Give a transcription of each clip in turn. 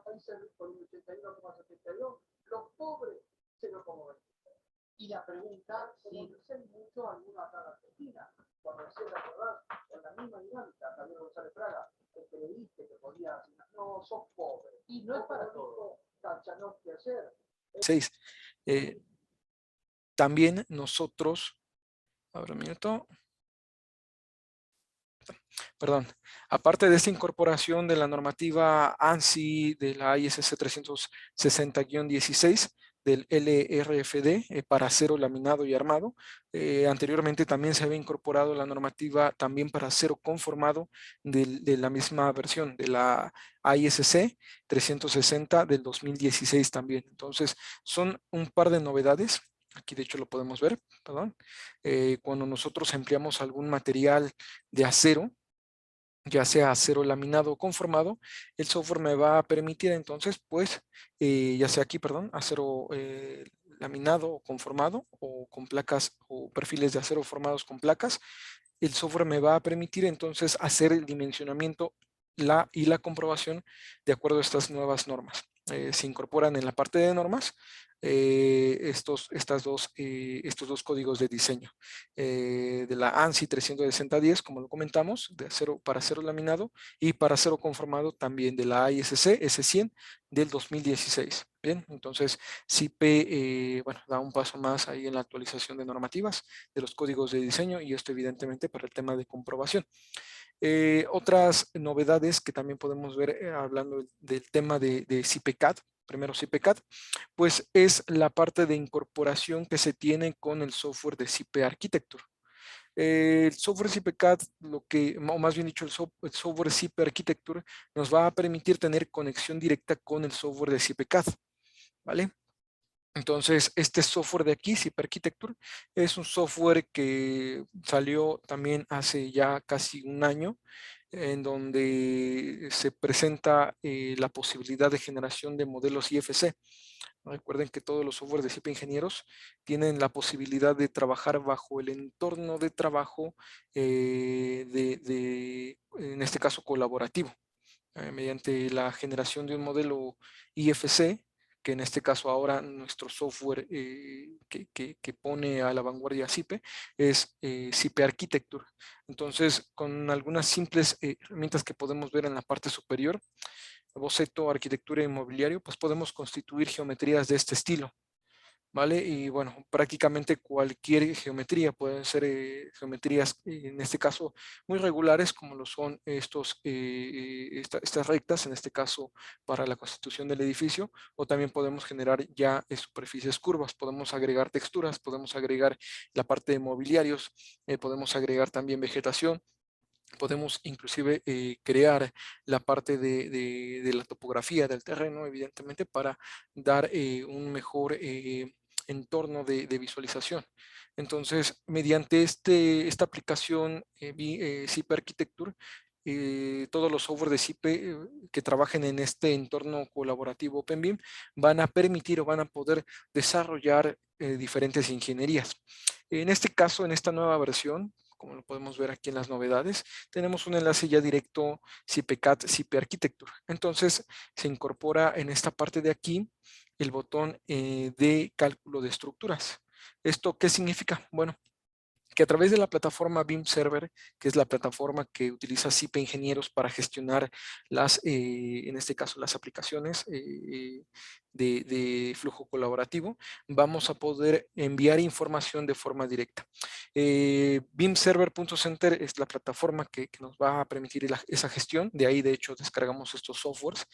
países ricos el 81,72, los pobres 0,20. Y la pregunta, si dicen mucho algunos acá en Argentina, cuando decía, ¿te acordás? En la misma dinámica, Javier González Fraga, que creíste que podías, no, sos pobre. Y no es para todo. Kachanovsky ayer. 6. También nosotros, a ver un minuto, perdón, aparte de esta incorporación de la normativa ANSI de la ISC 360-16 del LRFD para acero laminado y armado, anteriormente también se había incorporado la normativa también para acero conformado de la misma versión de la ISC 360 del 2016 también. Entonces, son un par de novedades. Aquí de hecho lo podemos ver, perdón. Cuando nosotros empleamos algún material de acero, ya sea acero laminado o conformado, el software me va a permitir entonces, pues, ya sea aquí, perdón, acero laminado o conformado o con placas o perfiles de acero formados con placas, el software me va a permitir entonces hacer el dimensionamiento y la comprobación de acuerdo a estas nuevas normas. Se incorporan en la parte de normas estos dos códigos de diseño de la ANSI 36010, como lo comentamos, de acero, para acero laminado y para acero conformado también de la ISC S100 del 2016. Bien, entonces CIPE bueno, da un paso más ahí en la actualización de normativas de los códigos de diseño y esto evidentemente para el tema de comprobación. Otras novedades que también podemos ver hablando del tema de CIPE-CAD, primero CIPE-CAD, pues es la parte de incorporación que se tiene con el software de CIPE Architecture. El software CIPE-CAD, o más bien dicho, el software CIPE Architecture nos va a permitir tener conexión directa con el software de CIPE-CAD, ¿vale? Entonces, este software de aquí, CIPE Architecture, es un software que salió también hace ya casi un año, en donde se presenta la posibilidad de generación de modelos IFC. Recuerden que todos los softwares de CIPE Ingenieros tienen la posibilidad de trabajar bajo el entorno de trabajo en este caso, colaborativo, mediante la generación de un modelo IFC, que en este caso ahora nuestro software que pone a la vanguardia CIPE es CIPE Architecture. Entonces, con algunas simples herramientas que podemos ver en la parte superior, boceto, arquitectura e inmobiliario, pues podemos constituir geometrías de este estilo, ¿vale? Y bueno, prácticamente cualquier geometría, pueden ser geometrías, en este caso, muy regulares, como lo son estas rectas, en este caso, para la constitución del edificio, o también podemos generar ya superficies curvas, podemos agregar texturas, podemos agregar la parte de mobiliarios, podemos agregar también vegetación, podemos inclusive crear la parte de la topografía del terreno, evidentemente, para dar un mejor entorno de visualización. Entonces, mediante esta aplicación CIPE Architecture, todos los software de CIPE que trabajen en este entorno colaborativo OpenBIM van a permitir o van a poder desarrollar diferentes ingenierías. En este caso, en esta nueva versión, como lo podemos ver aquí en las novedades, tenemos un enlace ya directo CIPE-CAD, CIPE Architecture. Entonces, se incorpora en esta parte de aquí el botón de cálculo de estructuras. ¿Esto qué significa? Bueno, que a través de la plataforma BIM Server, que es la plataforma que utiliza CIPE Ingenieros para gestionar en este caso, las aplicaciones de flujo colaborativo, vamos a poder enviar información de forma directa. BIMserver.center es la plataforma que nos va a permitir esa gestión. De ahí, de hecho, descargamos estos softwares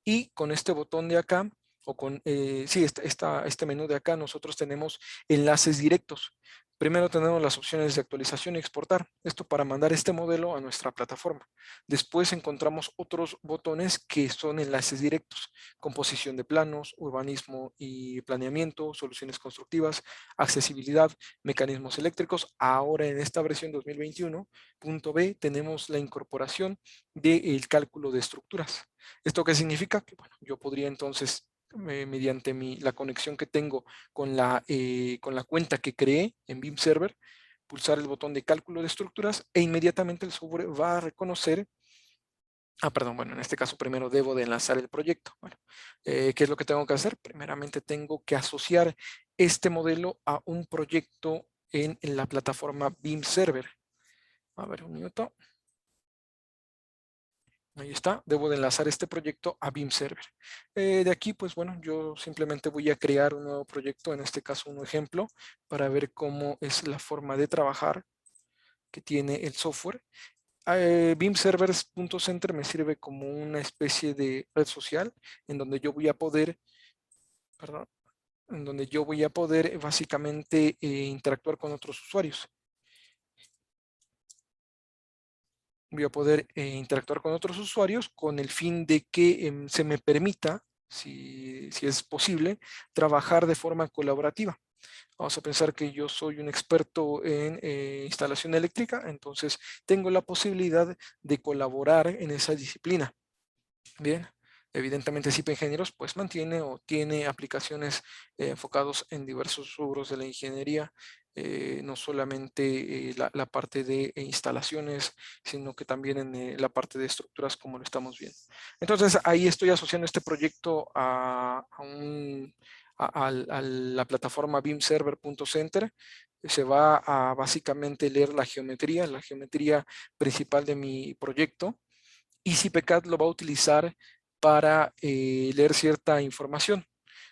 y con este botón de acá, o con, sí, este menú de acá, nosotros tenemos enlaces directos. Primero tenemos las opciones de actualización y exportar, esto para mandar este modelo a nuestra plataforma. Después encontramos otros botones que son enlaces directos, composición de planos, urbanismo y planeamiento, soluciones constructivas, accesibilidad, mecanismos eléctricos. Ahora en esta versión 2021.b tenemos la incorporación del cálculo de estructuras. ¿Esto qué significa? Que bueno, yo podría entonces mediante la conexión que tengo con la cuenta que creé en BIM Server, pulsar el botón de cálculo de estructuras e inmediatamente el software va a reconocer Perdón, bueno, en este caso primero debo de enlazar el proyecto. Bueno, ¿qué es lo que tengo que hacer? Primeramente tengo que asociar este modelo a un proyecto en la plataforma Beam Server. A ver, un minuto. Ahí está, debo de enlazar este proyecto a Beam Server. De aquí, pues bueno, yo simplemente voy a crear un nuevo proyecto, en este caso un ejemplo, para ver cómo es la forma de trabajar que tiene el software. Beam Servers.center me sirve como una especie de red social en donde yo voy a poder, perdón, en donde yo voy a poder básicamente interactuar con otros usuarios. Voy a poder interactuar con otros usuarios con el fin de que se me permita, si es posible, trabajar de forma colaborativa. Vamos a pensar que yo soy un experto en instalación eléctrica, entonces tengo la posibilidad de colaborar en esa disciplina. Bien, evidentemente SIP Ingenieros pues mantiene o tiene aplicaciones enfocados en diversos rubros de la ingeniería, no solamente la parte de instalaciones, sino que también en la parte de estructuras como lo estamos viendo. Entonces ahí estoy asociando este proyecto a la plataforma beamserver.center. Se va a básicamente leer la geometría principal de mi proyecto, y CPCAD lo va a utilizar para leer cierta información,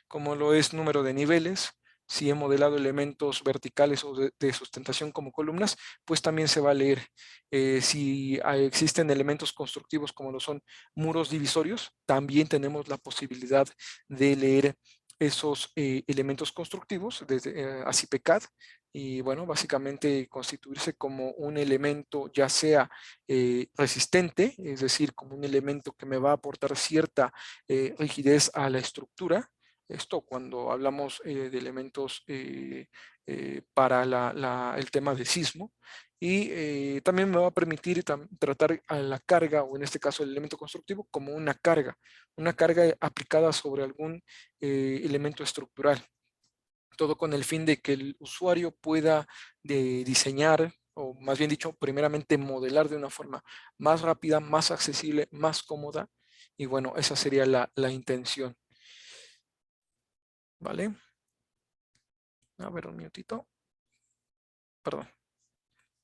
como lo es número de niveles. Si he modelado elementos verticales o de sustentación como columnas, pues también se va a leer. Si existen elementos constructivos como lo son muros divisorios, también tenemos la posibilidad de leer esos elementos constructivos desde ACIPCAD, y bueno, básicamente constituirse como un elemento ya sea resistente, es decir, como un elemento que me va a aportar cierta rigidez a la estructura. Esto cuando hablamos de elementos para el tema de sismo. Y también me va a permitir tratar a la carga, o en este caso el elemento constructivo, como una carga aplicada sobre algún elemento estructural. Todo con el fin de que el usuario pueda diseñar, o más bien dicho, primeramente modelar de una forma más rápida, más accesible, más cómoda. Y bueno, esa sería la intención. ¿Vale? A ver, un minutito. Perdón.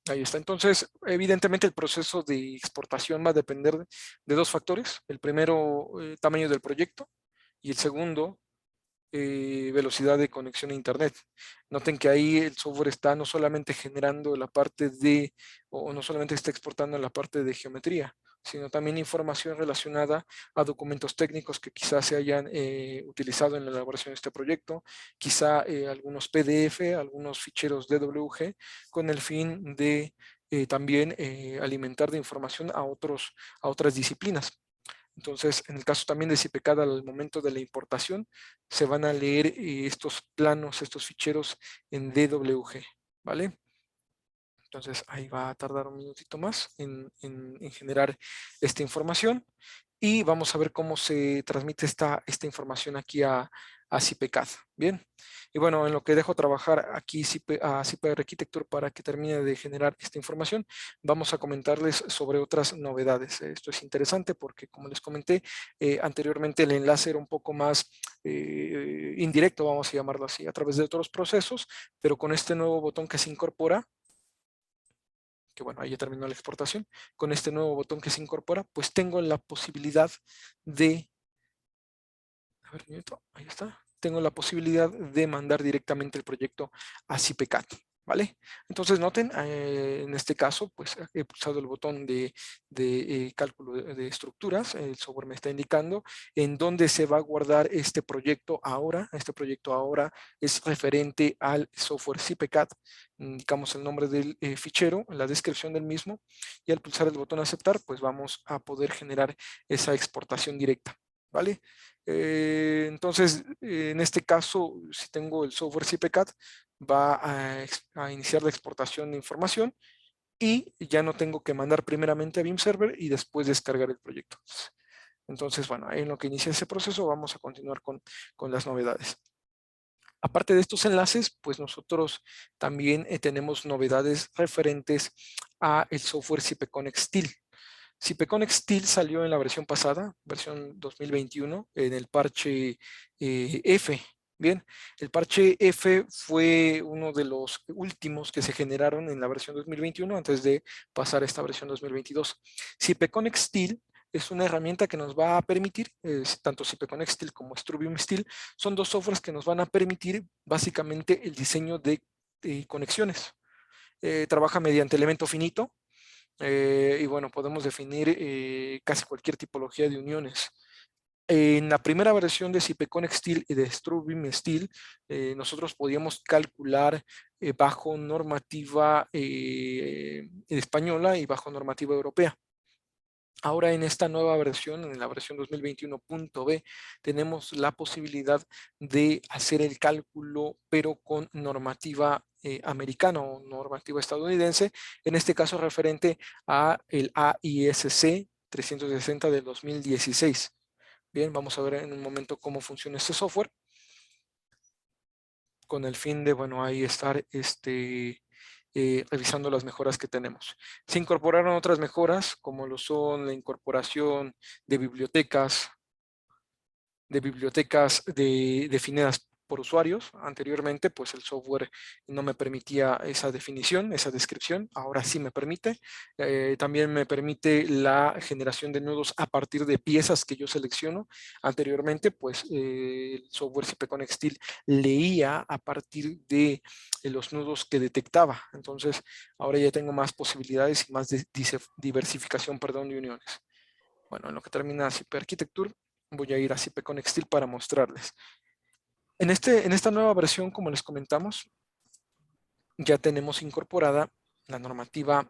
Ahí está. Entonces, evidentemente el proceso de exportación va a depender de dos factores. El primero, tamaño del proyecto, y el segundo, velocidad de conexión a internet. Noten que ahí el software está no solamente generando la parte de, o no solamente está exportando la parte de geometría, sino también información relacionada a documentos técnicos que quizás se hayan utilizado en la elaboración de este proyecto, quizá algunos PDF, algunos ficheros DWG, con el fin de también alimentar de información a otras disciplinas. Entonces, en el caso también de CIPCAD, al momento de la importación, se van a leer estos planos, estos ficheros en DWG, ¿vale? Entonces, ahí va a tardar un minutito más en generar esta información, y vamos a ver cómo se transmite esta información aquí a CIPCAD. Bien, y bueno, en lo que dejo trabajar aquí a CIPR Architecture para que termine de generar esta información, vamos a comentarles sobre otras novedades. Esto es interesante porque, como les comenté anteriormente, el enlace era un poco más indirecto, vamos a llamarlo así, a través de otros procesos, pero con este nuevo botón que se incorpora, que bueno, ahí ya terminó la exportación, con este nuevo botón que se incorpora, pues tengo la posibilidad de, a ver, un minuto, ahí está, tengo la posibilidad de mandar directamente el proyecto a CIPCAD, ¿vale? Entonces noten, en este caso, pues he pulsado el botón de cálculo de estructuras, el software me está indicando en dónde se va a guardar este proyecto ahora. Este proyecto ahora es referente al software CIPCAD. Indicamos el nombre del fichero, la descripción del mismo, y al pulsar el botón aceptar, pues vamos a poder generar esa exportación directa, ¿vale? Entonces, en este caso, si tengo el software CIPCAD, va a iniciar la exportación de información, y ya no tengo que mandar primeramente a Beam Server y después descargar el proyecto. Entonces, bueno, en lo que inicia ese proceso, vamos a continuar con las novedades. Aparte de estos enlaces, pues nosotros también tenemos novedades referentes a el software CIPConnect Steel. CPConnect Steel salió en la versión pasada, versión 2021, en el parche F. Bien, el parche F fue uno de los últimos que se generaron en la versión 2021 antes de pasar a esta versión 2022. CPConnect Steel es una herramienta que nos va a permitir, tanto CPConnect Steel como Struvium Steel, son dos softwares que nos van a permitir básicamente el diseño de conexiones. Trabaja mediante elemento finito, y bueno, podemos definir casi cualquier tipología de uniones. En la primera versión de CPConnect Steel y de Struvium Steel, nosotros podíamos calcular bajo normativa española y bajo normativa europea. Ahora en esta nueva versión, en la versión 2021.b, tenemos la posibilidad de hacer el cálculo, pero con normativa americana o normativa estadounidense, en este caso referente a el AISC 360 del 2016. Bien, vamos a ver en un momento cómo funciona este software, con el fin de, bueno, ahí estar revisando las mejoras que tenemos. Se incorporaron otras mejoras, como lo son la incorporación de bibliotecas definidas por usuarios. Anteriormente, pues el software no me permitía esa definición, esa descripción. Ahora sí me permite. También me permite la generación de nudos a partir de piezas que yo selecciono. Anteriormente, pues el software CPConnect Steel leía a partir de los nudos que detectaba. Entonces, ahora ya tengo más posibilidades y más diversificación, perdón, de uniones. Bueno, en lo que termina CP Architecture, voy a ir a CPConnect Steel para mostrarles. En esta nueva versión, como les comentamos, ya tenemos incorporada la normativa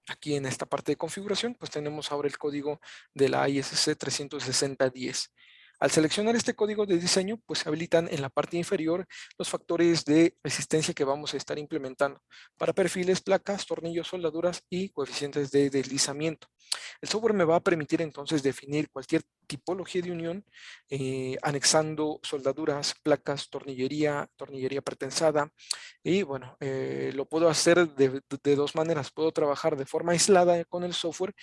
aquí en esta parte de configuración, pues tenemos ahora el código de la ISC 36010. Al seleccionar este código de diseño, pues se habilitan en la parte inferior los factores de resistencia que vamos a estar implementando para perfiles, placas, tornillos, soldaduras y coeficientes de deslizamiento. El software me va a permitir entonces definir cualquier tipología de unión, anexando soldaduras, placas, tornillería pretensada, y bueno, lo puedo hacer de dos maneras. Puedo trabajar de forma aislada con el software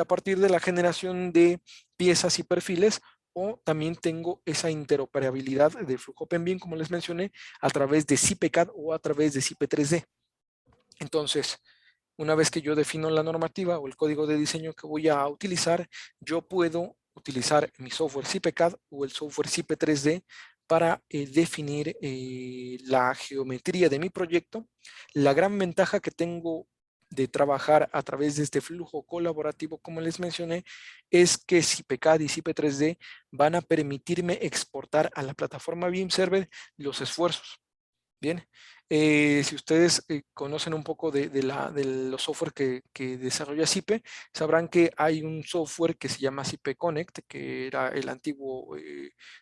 a partir de la generación de piezas y perfiles, o también tengo esa interoperabilidad de flujo Penbeam, como les mencioné, a través de CPCAD o a través de CP3D. Entonces, una vez que yo defino la normativa o el código de diseño que voy a utilizar, yo puedo utilizar mi software CPCAD o el software CP3D para definir la geometría de mi proyecto. La gran ventaja que tengo de trabajar a través de este flujo colaborativo, como les mencioné, es que CPCAD y CP3D van a permitirme exportar a la plataforma BIM Server los esfuerzos. Bien, si ustedes conocen un poco de los software que desarrolla CIPE, sabrán que hay un software que se llama CIPE Connect, que era el antiguo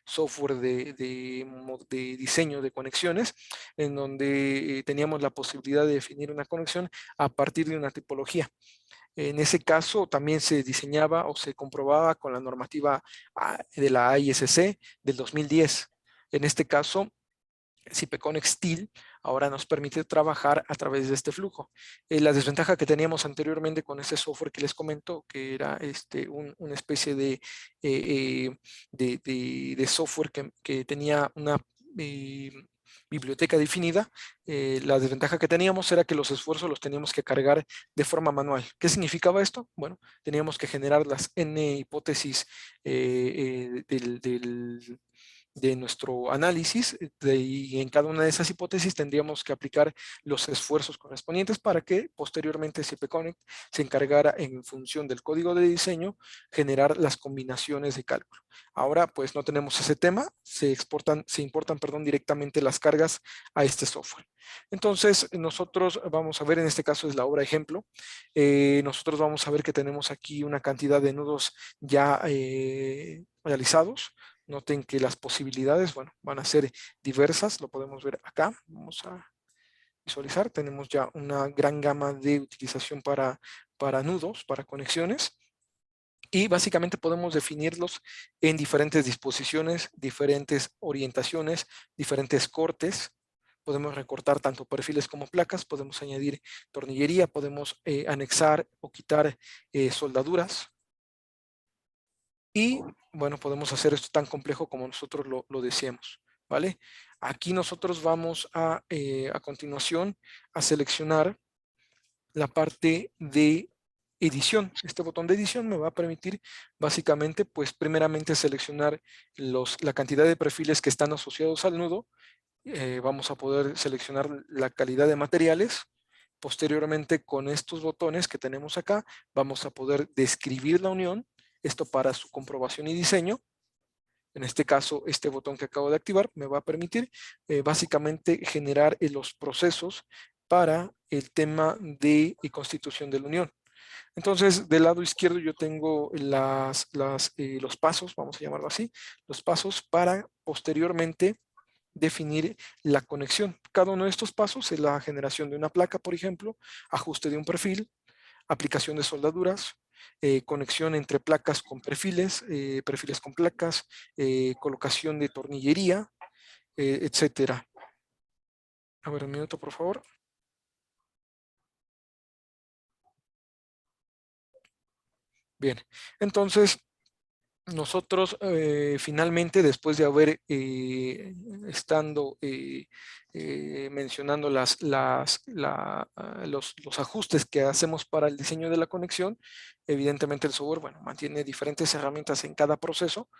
software de diseño de conexiones, en donde teníamos la posibilidad de definir una conexión a partir de una tipología. En ese caso también se diseñaba o se comprobaba con la normativa de la ISC del 2010. En este caso, CPConnect Steel ahora nos permite trabajar a través de este flujo. La desventaja que teníamos anteriormente con ese software que les comento, que era una especie de software que tenía una biblioteca definida, la desventaja que teníamos era que los esfuerzos los teníamos que cargar de forma manual. ¿Qué significaba esto? Bueno, teníamos que generar las N hipótesis de nuestro análisis, y en cada una de esas hipótesis tendríamos que aplicar los esfuerzos correspondientes para que posteriormente CPConnect se encargara, en función del código de diseño, generar las combinaciones de cálculo. Ahora pues no tenemos ese tema, se importan directamente las cargas a este software. Entonces nosotros vamos a ver, en este caso es la obra ejemplo, nosotros vamos a ver que tenemos aquí una cantidad de nudos ya realizados. Noten que las posibilidades, bueno, van a ser diversas, lo podemos ver acá. Vamos a visualizar, tenemos ya una gran gama de utilización para nudos, para conexiones, y básicamente podemos definirlos en diferentes disposiciones, diferentes orientaciones, diferentes cortes, Podemos recortar tanto perfiles como placas, podemos añadir tornillería, podemos anexar o quitar soldaduras. Y bueno, podemos hacer esto tan complejo como nosotros lo deseemos, ¿vale? Aquí nosotros vamos a continuación a seleccionar la parte de edición. Este botón de edición me va a permitir básicamente, pues primeramente seleccionar la cantidad de perfiles que están asociados al nudo. Vamos a poder seleccionar la calidad de materiales. Posteriormente, con estos botones que tenemos acá, vamos a poder describir la unión, esto para su comprobación y diseño. En este caso, este botón que acabo de activar me va a permitir básicamente generar los procesos para el tema de constitución de la unión. Entonces, del lado izquierdo yo tengo los pasos, vamos a llamarlo así, los pasos para posteriormente definir la conexión. Cada uno de estos pasos es la generación de una placa, por ejemplo, ajuste de un perfil, aplicación de soldaduras, conexión entre placas con perfiles, perfiles con placas, colocación de tornillería, etcétera. A ver, un minuto, por favor. Bien, entonces nosotros finalmente, después de haber mencionando los ajustes que hacemos para el diseño de la conexión, evidentemente el software, bueno, mantiene diferentes herramientas en cada proceso.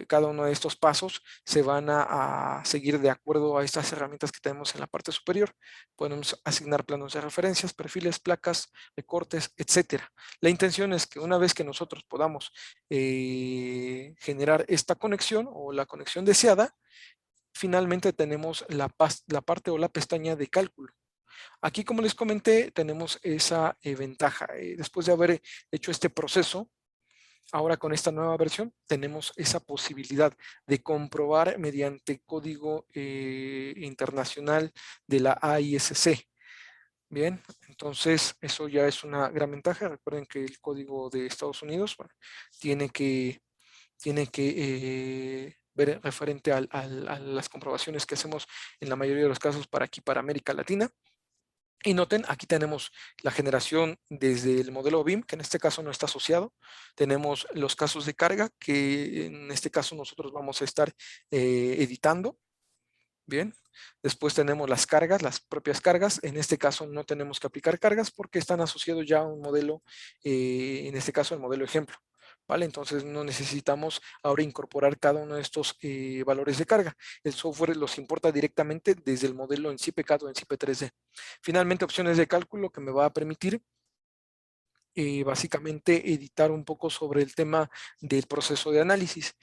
Cada uno de estos pasos se van a seguir de acuerdo a estas herramientas que tenemos en la parte superior. Podemos asignar planos de referencias, perfiles, placas, recortes, etcétera. La intención es que una vez que nosotros podamos generar esta conexión o la conexión deseada, finalmente tenemos la parte o la pestaña de cálculo. Aquí, como les comenté, tenemos esa ventaja. Después de haber hecho este proceso, ahora con esta nueva versión tenemos esa posibilidad de comprobar mediante código internacional de la AISC. Bien, entonces eso ya es una gran ventaja. Recuerden que el código de Estados Unidos, bueno, tiene que ver referente a las comprobaciones que hacemos en la mayoría de los casos para aquí, para América Latina. Y noten, aquí tenemos la generación desde el modelo BIM, que en este caso no está asociado. Tenemos los casos de carga, que en este caso nosotros vamos a estar editando. Bien, después tenemos las cargas, las propias cargas. En este caso no tenemos que aplicar cargas porque están asociados ya a un modelo, en este caso el modelo ejemplo. ¿Vale? Entonces no necesitamos ahora incorporar cada uno de estos valores de carga. El software los importa directamente desde el modelo en CPCAD o en CP3D. Finalmente, opciones de cálculo que me va a permitir básicamente editar un poco sobre el tema del proceso de análisis,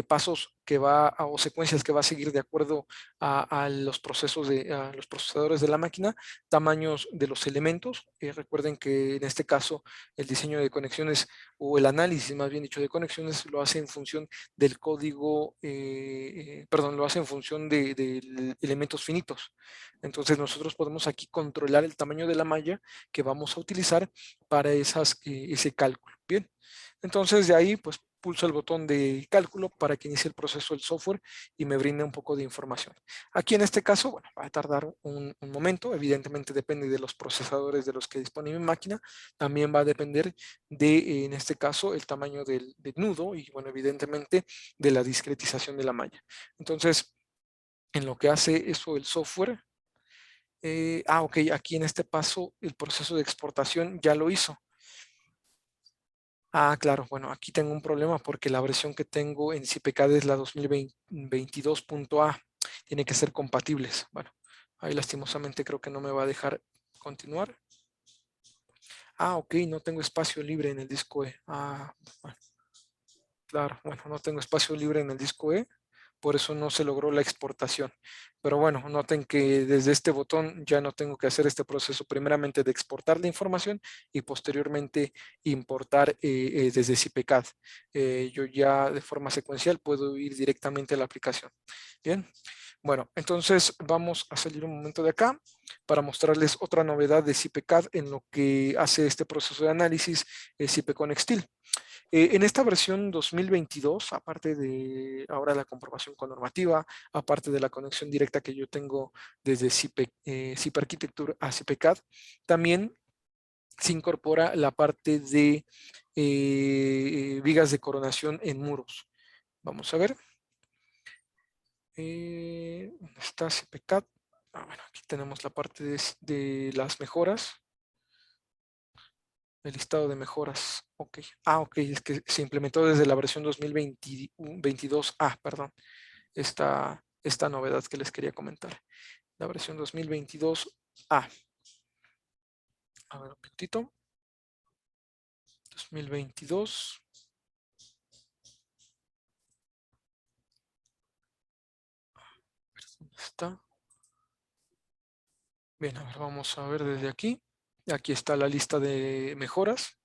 pasos que o secuencias que va a seguir de acuerdo a los procesos a los procesadores de la máquina, tamaños de los elementos. Recuerden que en este caso el diseño de conexiones o el análisis, más bien dicho, de conexiones lo hace en función del código, perdón, lo hace en función de elementos finitos. Entonces nosotros podemos aquí controlar el tamaño de la malla que vamos a utilizar para ese cálculo. Bien, entonces de ahí pues pulso el botón de cálculo para que inicie el proceso del software y me brinde un poco de información. Aquí en este caso, bueno, va a tardar un momento, evidentemente depende de los procesadores de los que dispone mi máquina, también va a depender de, en este caso, el tamaño del nudo y, bueno, evidentemente de la discretización de la malla. Entonces, en lo que hace eso el software, ok, aquí en este paso el proceso de exportación ya lo hizo. Claro, bueno, aquí tengo un problema porque la versión que tengo en CPCAD es la 2022.a. Tiene que ser compatibles. Bueno, ahí lastimosamente creo que no me va a dejar continuar. Ok, no tengo espacio libre en el disco E. Bueno, claro, bueno, no tengo espacio libre en el disco E. Por eso no se logró la exportación. Pero bueno, noten que desde este botón ya no tengo que hacer este proceso primeramente de exportar la información y posteriormente importar desde CPCAD. Yo ya de forma secuencial puedo ir directamente a la aplicación. Bien, bueno, entonces vamos a salir un momento de acá para mostrarles otra novedad de CPCAD en lo que hace este proceso de análisis CPConnect Steel. En esta versión 2022, aparte de ahora la comprobación con normativa, aparte de la conexión directa que yo tengo desde CIP Architecture a CIPECAD, también se incorpora la parte de vigas de coronación en muros. Vamos a ver. ¿Dónde está CIPECAD? Bueno, aquí tenemos la parte de las mejoras. El listado de mejoras. Ok. Ok, es que se implementó desde la versión 2022. Perdón. Esta novedad que les quería comentar. La versión 2022. A ver, un poquitito. 2022. ¿Dónde está? Bien, a ver, vamos a ver desde aquí. Aquí está la lista de mejoras.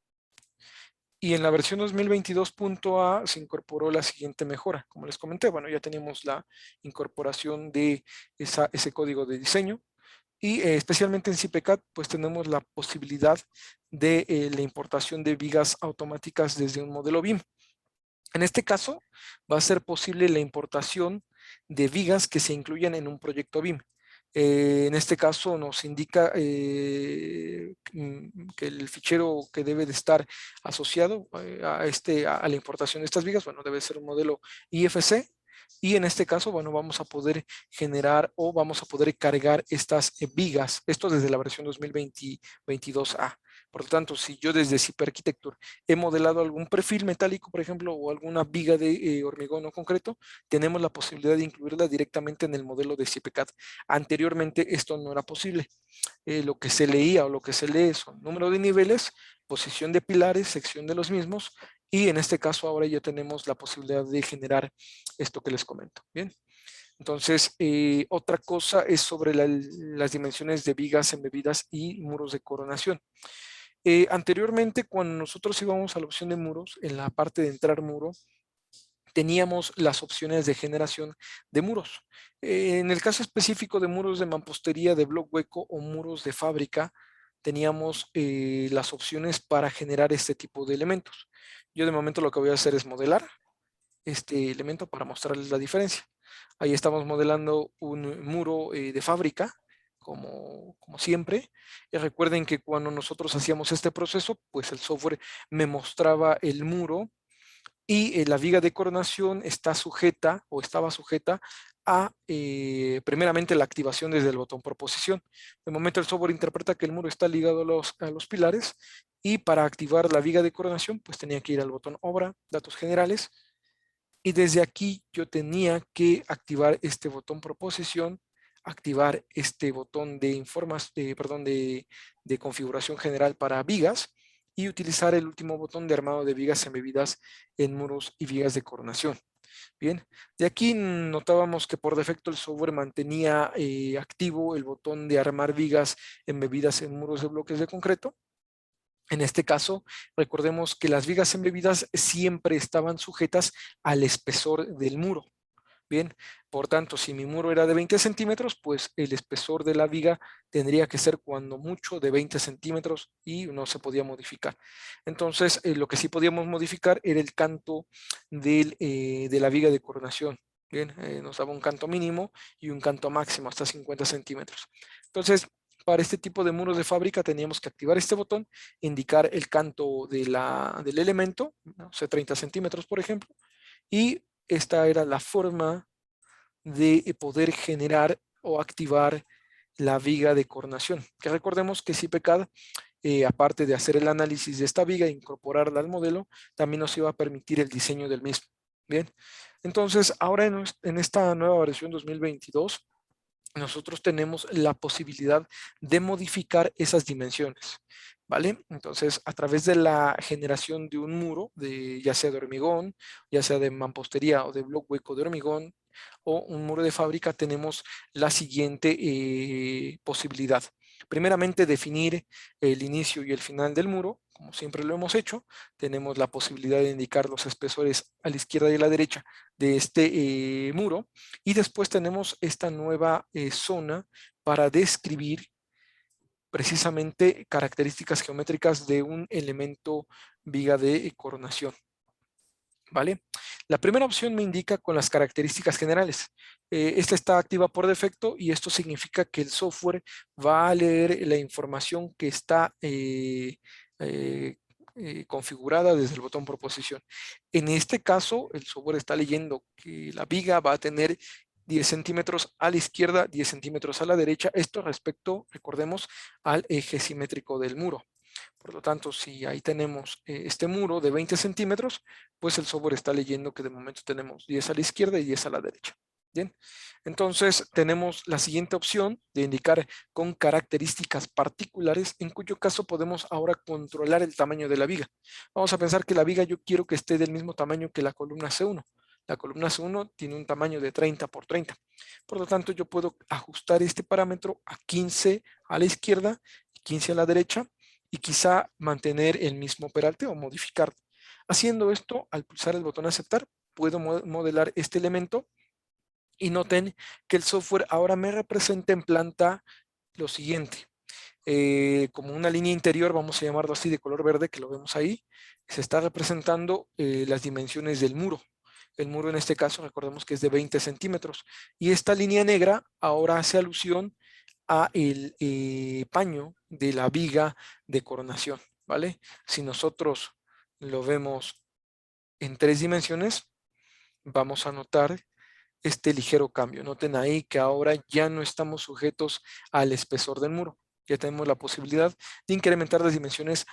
Y en la versión 2022.a se incorporó la siguiente mejora. Como les comenté, bueno, ya teníamos la incorporación de ese código de diseño. Y especialmente en CIPECAD, pues tenemos la posibilidad de la importación de vigas automáticas desde un modelo BIM. En este caso, va a ser posible la importación de vigas que se incluyan en un proyecto BIM. En este caso nos indica que el fichero que debe de estar asociado a la importación de estas vigas, bueno, debe ser un modelo IFC. Y en este caso, bueno, vamos a poder generar o vamos a poder cargar estas vigas, esto desde la versión 2022A. Por lo tanto, si yo desde CIP Architecture he modelado algún perfil metálico, por ejemplo, o alguna viga de hormigón o concreto, tenemos la posibilidad de incluirla directamente en el modelo de CIPECAD. Anteriormente esto no era posible. Lo que se leía o lo que se lee son número de niveles, posición de pilares, sección de los mismos, y en este caso ahora ya tenemos la posibilidad de generar esto que les comento. Bien. Entonces, otra cosa es sobre las dimensiones de vigas embebidas y muros de coronación. Anteriormente, cuando nosotros íbamos a la opción de muros, en la parte de entrar muro, teníamos las opciones de generación de muros. En el caso específico de muros de mampostería, de bloc hueco o muros de fábrica, teníamos las opciones para generar este tipo de elementos. Yo de momento lo que voy a hacer es modelar este elemento para mostrarles la diferencia. Ahí estamos modelando un muro de fábrica, como siempre. Y recuerden que cuando nosotros hacíamos este proceso, pues el software me mostraba el muro y la viga de coronación está sujeta o estaba sujeta a primeramente la activación desde el botón proposición. De momento el software interpreta que el muro está ligado a los pilares y para activar la viga de coronación pues tenía que ir al botón obra, datos generales, y desde aquí yo tenía que activar este botón proposición, activar este botón de configuración general para vigas y utilizar el último botón de armado de vigas embebidas en muros y vigas de coronación. Bien, de aquí notábamos que por defecto el software mantenía activo el botón de armar vigas embebidas en muros de bloques de concreto. En este caso, recordemos que las vigas embebidas siempre estaban sujetas al espesor del muro. Bien, por tanto, si mi muro era de 20 centímetros, pues el espesor de la viga tendría que ser cuando mucho de 20 centímetros y no se podía modificar. Entonces, lo que sí podíamos modificar era el canto de la viga de coronación. Bien, nos daba un canto mínimo y un canto máximo hasta 50 centímetros. Entonces, para este tipo de muros de fábrica teníamos que activar este botón, indicar el canto del elemento, no sé, 30 centímetros, por ejemplo, y esta era la forma de poder generar o activar la viga de coronación. Que recordemos que CIPECAD, aparte de hacer el análisis de esta viga e incorporarla al modelo, también nos iba a permitir el diseño del mismo. Bien, entonces ahora en esta nueva versión 2022, nosotros tenemos la posibilidad de modificar esas dimensiones, ¿vale? Entonces, a través de la generación de un muro, ya sea de hormigón, ya sea de mampostería o de bloc hueco de hormigón, o un muro de fábrica, tenemos la siguiente posibilidad. Primeramente, definir el inicio y el final del muro, como siempre lo hemos hecho. Tenemos la posibilidad de indicar los espesores a la izquierda y a la derecha de este muro. Y después tenemos esta nueva zona para describir precisamente características geométricas de un elemento viga de coronación. ¿vale? La primera opción me indica con las características generales. Esta está activa por defecto y esto significa que el software va a leer la información que está configurada desde el botón proposición. En este caso, el software está leyendo que la viga va a tener 10 centímetros a la izquierda, 10 centímetros a la derecha. Esto respecto, recordemos, al eje simétrico del muro. Por lo tanto, si ahí tenemos este muro de 20 centímetros, pues el software está leyendo que de momento tenemos 10 a la izquierda y 10 a la derecha. Bien, entonces tenemos la siguiente opción de indicar con características particulares, en cuyo caso podemos ahora controlar el tamaño de la viga. Vamos a pensar que la viga yo quiero que esté del mismo tamaño que la columna C1. La columna C1 tiene un tamaño de 30 por 30. Por lo tanto, yo puedo ajustar este parámetro a 15 a la izquierda y 15 a la derecha y quizá mantener el mismo peralte o modificar. Haciendo esto, al pulsar el botón aceptar, puedo modelar este elemento y noten que el software ahora me representa en planta lo siguiente. Como una línea interior, vamos a llamarlo así, de color verde, que lo vemos ahí, se está representando las dimensiones del muro. El muro en este caso, recordemos que es de 20 centímetros. Y esta línea negra ahora hace alusión a el paño de la viga de coronación, ¿vale? Si nosotros lo vemos en 3 dimensiones, vamos a notar este ligero cambio. Noten ahí que ahora ya no estamos sujetos al espesor del muro. Ya tenemos la posibilidad de incrementar las dimensiones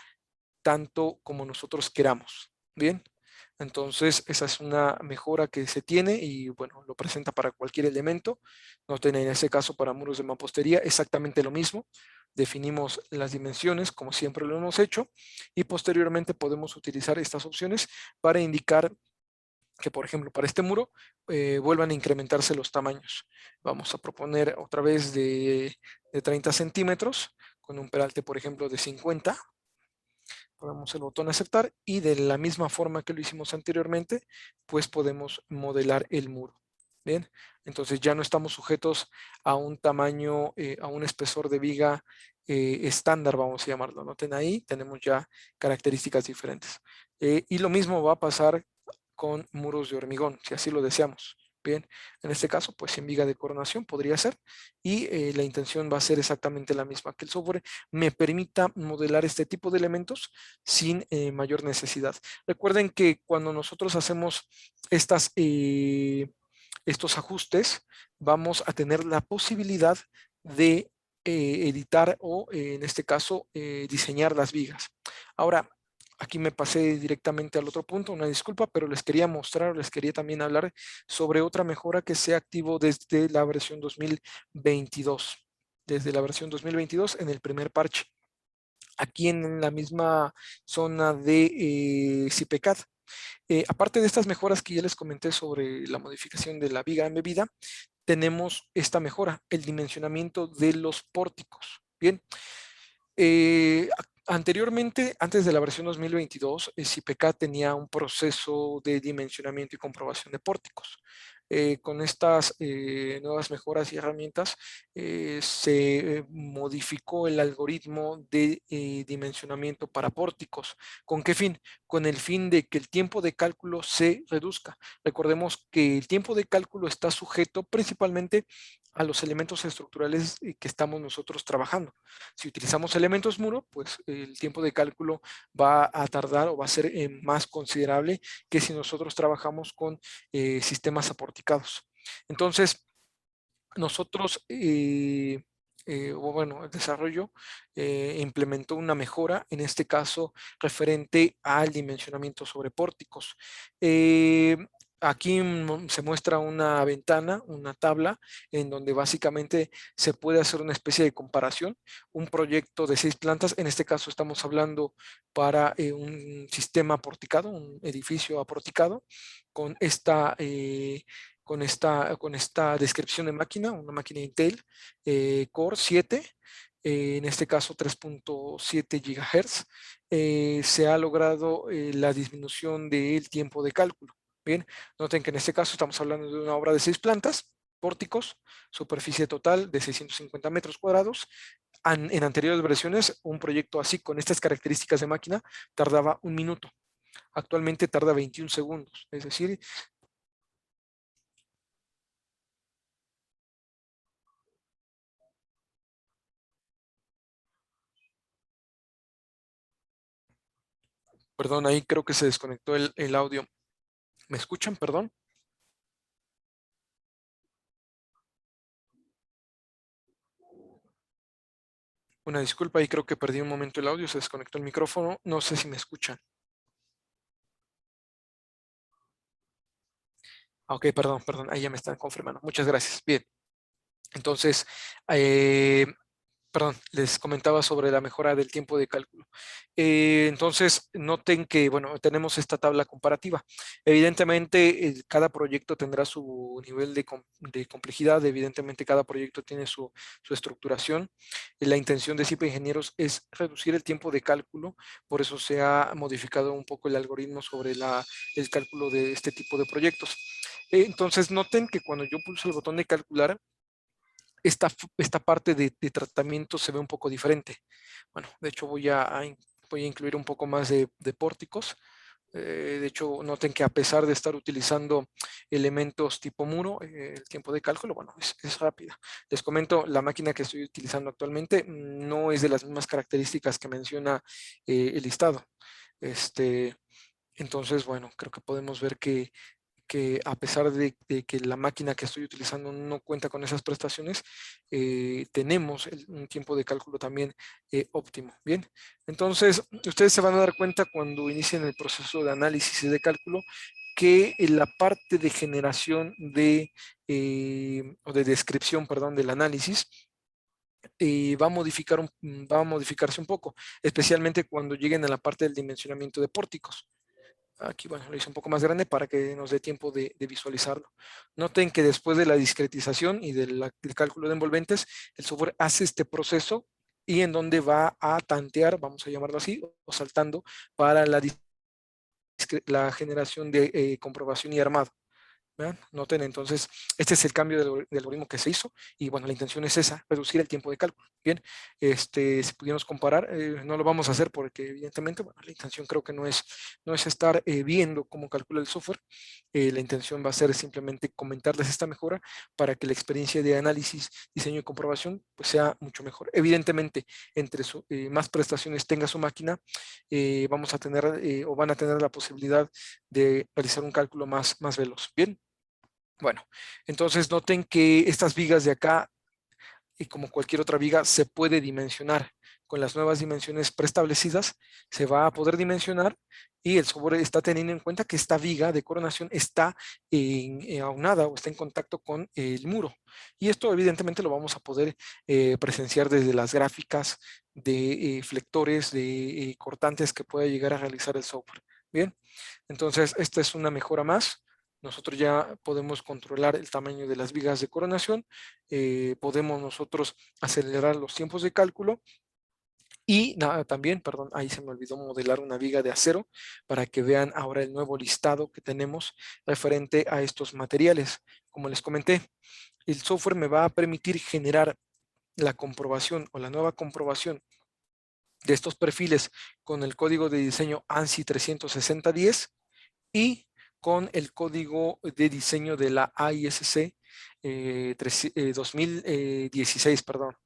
tanto como nosotros queramos. Bien, entonces esa es una mejora que se tiene y bueno, lo presenta para cualquier elemento. Noten en ese caso para muros de mampostería exactamente lo mismo. Definimos las dimensiones como siempre lo hemos hecho y posteriormente podemos utilizar estas opciones para indicar que, por ejemplo, para este muro vuelvan a incrementarse los tamaños. Vamos a proponer otra vez de 30 centímetros con un peralte, por ejemplo, de 50. Ponemos el botón aceptar y de la misma forma que lo hicimos anteriormente, pues podemos modelar el muro. Bien, entonces ya no estamos sujetos a un tamaño, a un espesor de viga estándar, vamos a llamarlo. Noten ahí, tenemos ya características diferentes. Y lo mismo va a pasar con muros de hormigón, si así lo deseamos. Bien, en este caso, pues sin viga de coronación podría ser y la intención va a ser exactamente la misma, que el software me permita modelar este tipo de elementos sin mayor necesidad. Recuerden que cuando nosotros hacemos estos ajustes, vamos a tener la posibilidad de editar o, en este caso, diseñar las vigas. Ahora, aquí me pasé directamente al otro punto, una disculpa, pero les quería mostrar, les quería también hablar sobre otra mejora que se activó desde la versión 2022. Desde la versión 2022 en el primer parche. Aquí en la misma zona de CIPECAD. Aparte de estas mejoras que ya les comenté sobre la modificación de la viga embebida, tenemos esta mejora, el dimensionamiento de los pórticos. Bien, anteriormente, antes de la versión 2022, CIPECA tenía un proceso de dimensionamiento y comprobación de pórticos. Con estas nuevas mejoras y herramientas se modificó el algoritmo de dimensionamiento para pórticos. ¿Con qué fin? Con el fin de que el tiempo de cálculo se reduzca. Recordemos que el tiempo de cálculo está sujeto principalmente a los elementos estructurales que estamos nosotros trabajando. Si utilizamos elementos muro, pues el tiempo de cálculo va a tardar o va a ser más considerable que si nosotros trabajamos con sistemas aporticados. Entonces, nosotros, o bueno, el desarrollo implementó una mejora, en este caso referente al dimensionamiento sobre pórticos. Aquí se muestra una ventana, una tabla, en donde básicamente se puede hacer una especie de comparación. Un proyecto de 6 plantas, en este caso estamos hablando para un sistema aporticado, un edificio aporticado, con esta descripción de máquina, una máquina Intel Core 7, en este caso 3.7 GHz, se ha logrado la disminución del tiempo de cálculo. Bien, noten que en este caso estamos hablando de una obra de 6 plantas, pórticos, superficie total de 650 metros cuadrados. En anteriores versiones, un proyecto así con estas características de máquina tardaba 1 minuto. Actualmente tarda 21 segundos, es decir, perdón, ahí creo que se desconectó el audio. ¿Me escuchan? Perdón. Una disculpa, ahí creo que perdí un momento el audio, se desconectó el micrófono. No sé si me escuchan. Ok, perdón, ahí ya me están confirmando. Muchas gracias. Bien, entonces, perdón, les comentaba sobre la mejora del tiempo de cálculo. Entonces, noten que, bueno, tenemos esta tabla comparativa. Evidentemente, cada proyecto tendrá su nivel de complejidad. Evidentemente, cada proyecto tiene su estructuración. La intención de CIPA Ingenieros es reducir el tiempo de cálculo. Por eso se ha modificado un poco el algoritmo sobre el cálculo de este tipo de proyectos. Entonces, noten que cuando yo pulso el botón de calcular, esta parte de tratamiento se ve un poco diferente. Bueno, de hecho voy a incluir un poco más de pórticos. De hecho, noten que a pesar de estar utilizando elementos tipo muro, el tiempo de cálculo, bueno, es rápida. Les comento, la máquina que estoy utilizando actualmente no es de las mismas características que menciona el listado. Entonces, bueno, creo que podemos ver que a pesar de que la máquina que estoy utilizando no cuenta con esas prestaciones, tenemos un tiempo de cálculo también óptimo. Bien, entonces ustedes se van a dar cuenta cuando inicien el proceso de análisis y de cálculo que en la parte de generación o de descripción, perdón, del análisis, va a modificarse un poco, especialmente cuando lleguen a la parte del dimensionamiento de pórticos. Aquí, bueno, lo hice un poco más grande para que nos dé tiempo de visualizarlo. Noten que después de la discretización y del cálculo de envolventes, el software hace este proceso y en donde va a tantear, vamos a llamarlo así, o saltando para la generación de comprobación y armado. ¿Vean? Noten entonces, este es el cambio del algoritmo que se hizo y bueno, la intención es esa, reducir el tiempo de cálculo. Bien, si pudiéramos comparar, no lo vamos a hacer porque evidentemente, bueno, la intención creo que no es estar viendo cómo calcula el software. La intención va a ser simplemente comentarles esta mejora para que la experiencia de análisis, diseño y comprobación pues sea mucho mejor. Evidentemente, entre más prestaciones tenga su máquina, vamos a tener o van a tener la posibilidad de realizar un cálculo más veloz. Bien. Bueno, entonces noten que estas vigas de acá, y como cualquier otra viga, se puede dimensionar. Con las nuevas dimensiones preestablecidas, se va a poder dimensionar y el software está teniendo en cuenta que esta viga de coronación está aunada o está en contacto con el muro. Y esto evidentemente lo vamos a poder presenciar desde las gráficas de flectores, de cortantes que pueda llegar a realizar el software. Bien, entonces esta es una mejora más. Nosotros ya podemos controlar el tamaño de las vigas de coronación, podemos nosotros acelerar los tiempos de cálculo y nada, también, perdón, ahí se me olvidó modelar una viga de acero para que vean ahora el nuevo listado que tenemos referente a estos materiales. Como les comenté, el software me va a permitir generar la comprobación o la nueva comprobación de estos perfiles con el código de diseño ANSI 36010 y con el código de diseño de la AISC 2016, perdón,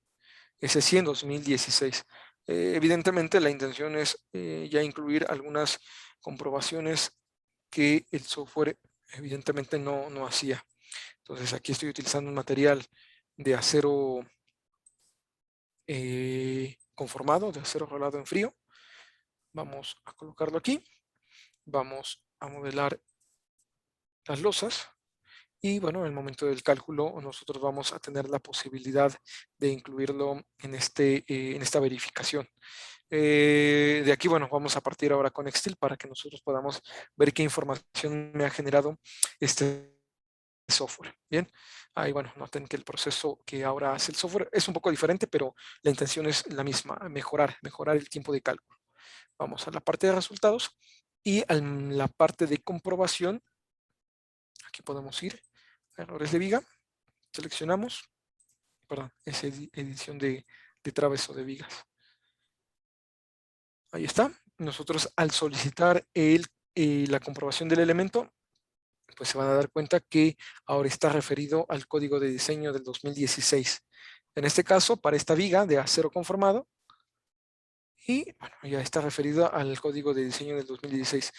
S100 2016. Evidentemente la intención es ya incluir algunas comprobaciones que el software evidentemente no hacía. Entonces aquí estoy utilizando un material de acero conformado, de acero rolado en frío. Vamos a colocarlo aquí. Vamos a modelar las losas. Y bueno, en el momento del cálculo nosotros vamos a tener la posibilidad de incluirlo en esta verificación. De aquí, bueno, vamos a partir ahora con Excel para que nosotros podamos ver qué información me ha generado este software. Bien, ahí bueno, noten que el proceso que ahora hace el software es un poco diferente, pero la intención es la misma, mejorar el tiempo de cálculo. Vamos a la parte de resultados y a la parte de comprobación. Aquí podemos ir a errores de viga, seleccionamos, perdón, es edición de traveso de vigas. Ahí está. Nosotros al solicitar el la comprobación del elemento, pues se van a dar cuenta que ahora está referido al código de diseño del 2016. En este caso, para esta viga de acero conformado, y bueno, ya está referido al código de diseño del 2016.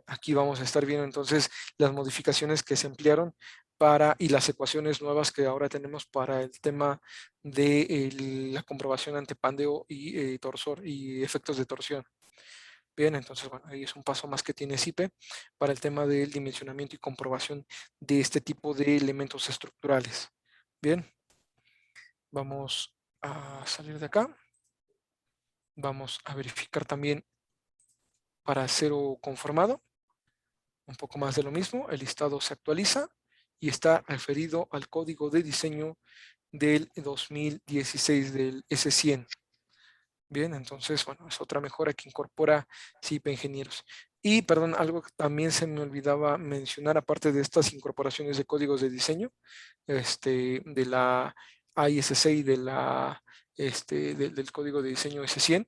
Aquí vamos a estar viendo entonces las modificaciones que se emplearon y las ecuaciones nuevas que ahora tenemos para el tema de la comprobación ante pandeo y torsor y efectos de torsión. Bien, entonces, bueno, ahí es un paso más que tiene SIPE para el tema del dimensionamiento y comprobación de este tipo de elementos estructurales. Bien, vamos a salir de acá. Vamos a verificar también para acero conformado. Un poco más de lo mismo, el listado se actualiza y está referido al código de diseño del 2016 del S100. Bien, entonces, bueno, es otra mejora que incorpora SIPE Ingenieros. Y, perdón, algo que también se me olvidaba mencionar, aparte de estas incorporaciones de códigos de diseño, de la ISC y del código de diseño S100,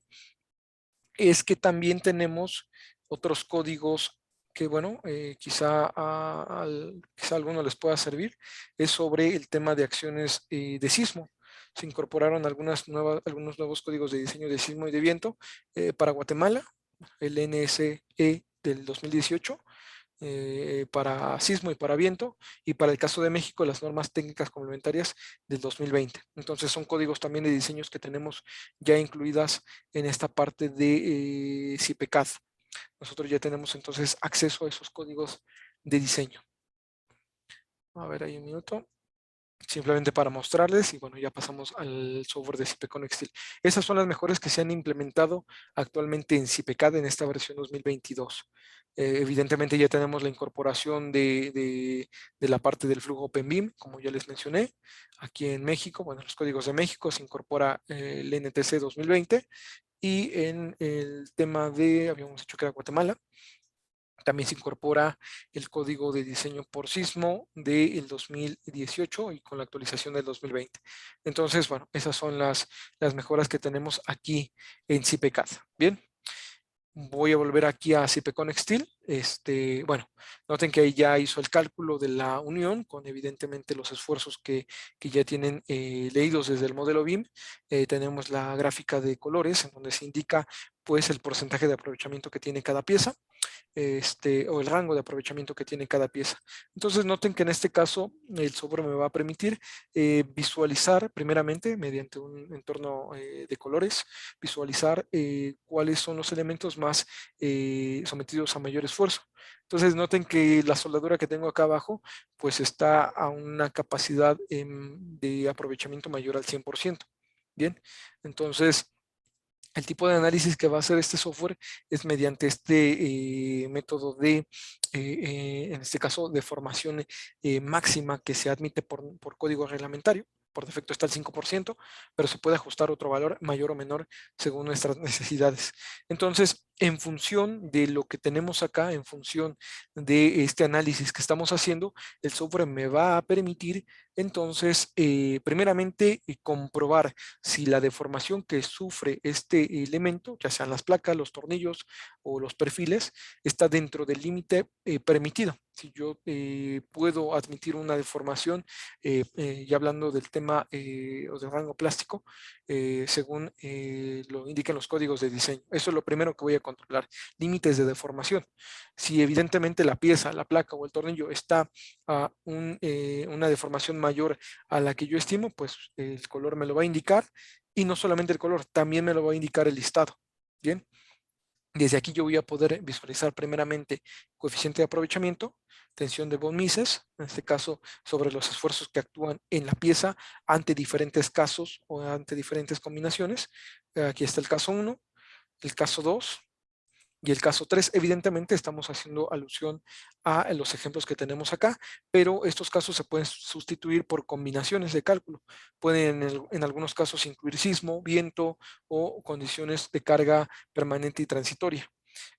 es que también tenemos otros códigos que, bueno, quizá a alguno les pueda servir, es sobre el tema de acciones de sismo. Se incorporaron algunos nuevos códigos de diseño de sismo y de viento para Guatemala, el NSE del 2018, para sismo y para viento, y para el caso de México, las normas técnicas complementarias del 2020. Entonces son códigos también de diseños que tenemos ya incluidas en esta parte de CIPECAD. Nosotros ya tenemos entonces acceso a esos códigos de diseño. A ver, ahí un minuto. Simplemente para mostrarles y bueno, ya pasamos al software de CIPE Connextil. Esas son las mejores que se han implementado actualmente en CIPECAD en esta versión 2022. Evidentemente ya tenemos la incorporación de la parte del flujo OpenBeam, como ya les mencioné. Aquí en México, bueno, los códigos de México se incorpora el NTC 2020 y en el tema de, habíamos dicho que era Guatemala, también se incorpora el código de diseño por sismo del 2018 y con la actualización del 2020. Entonces, bueno, esas son las mejoras que tenemos aquí en CIPECAD. Bien, voy a volver aquí a CIPEConnextil. Bueno, noten que ahí ya hizo el cálculo de la unión con evidentemente los esfuerzos que ya tienen leídos desde el modelo BIM. Tenemos la gráfica de colores en donde se indica pues el porcentaje de aprovechamiento que tiene cada pieza. O el rango de aprovechamiento que tiene cada pieza. Entonces noten que en este caso el software me va a permitir visualizar primeramente mediante un entorno de colores, visualizar cuáles son los elementos más sometidos a mayor esfuerzo. Entonces noten que la soldadura que tengo acá abajo pues está a una capacidad de aprovechamiento mayor al 100%. Bien, entonces el tipo de análisis que va a hacer este software es mediante este método en este caso, de formación máxima que se admite por código reglamentario. Por defecto está el 5%, pero se puede ajustar otro valor mayor o menor según nuestras necesidades. Entonces, en función de lo que tenemos acá, en función de este análisis que estamos haciendo, el software me va a permitir entonces, primeramente, comprobar si la deformación que sufre este elemento, ya sean las placas, los tornillos o los perfiles, está dentro del límite permitido. Si yo puedo admitir una deformación, ya hablando del tema o del rango plástico, según lo indican los códigos de diseño. Eso es lo primero que voy a controlar, límites de deformación. Si evidentemente la pieza, la placa o el tornillo está a una deformación mayor a la que yo estimo, pues el color me lo va a indicar, y no solamente el color, también me lo va a indicar el listado. Bien, desde aquí yo voy a poder visualizar primeramente coeficiente de aprovechamiento, tensión de von Mises, en este caso sobre los esfuerzos que actúan en la pieza ante diferentes casos o ante diferentes combinaciones. Aquí está el caso 1, el caso 2, y el caso 3, evidentemente estamos haciendo alusión a los ejemplos que tenemos acá, pero estos casos se pueden sustituir por combinaciones de cálculo. Pueden en algunos casos incluir sismo, viento o condiciones de carga permanente y transitoria.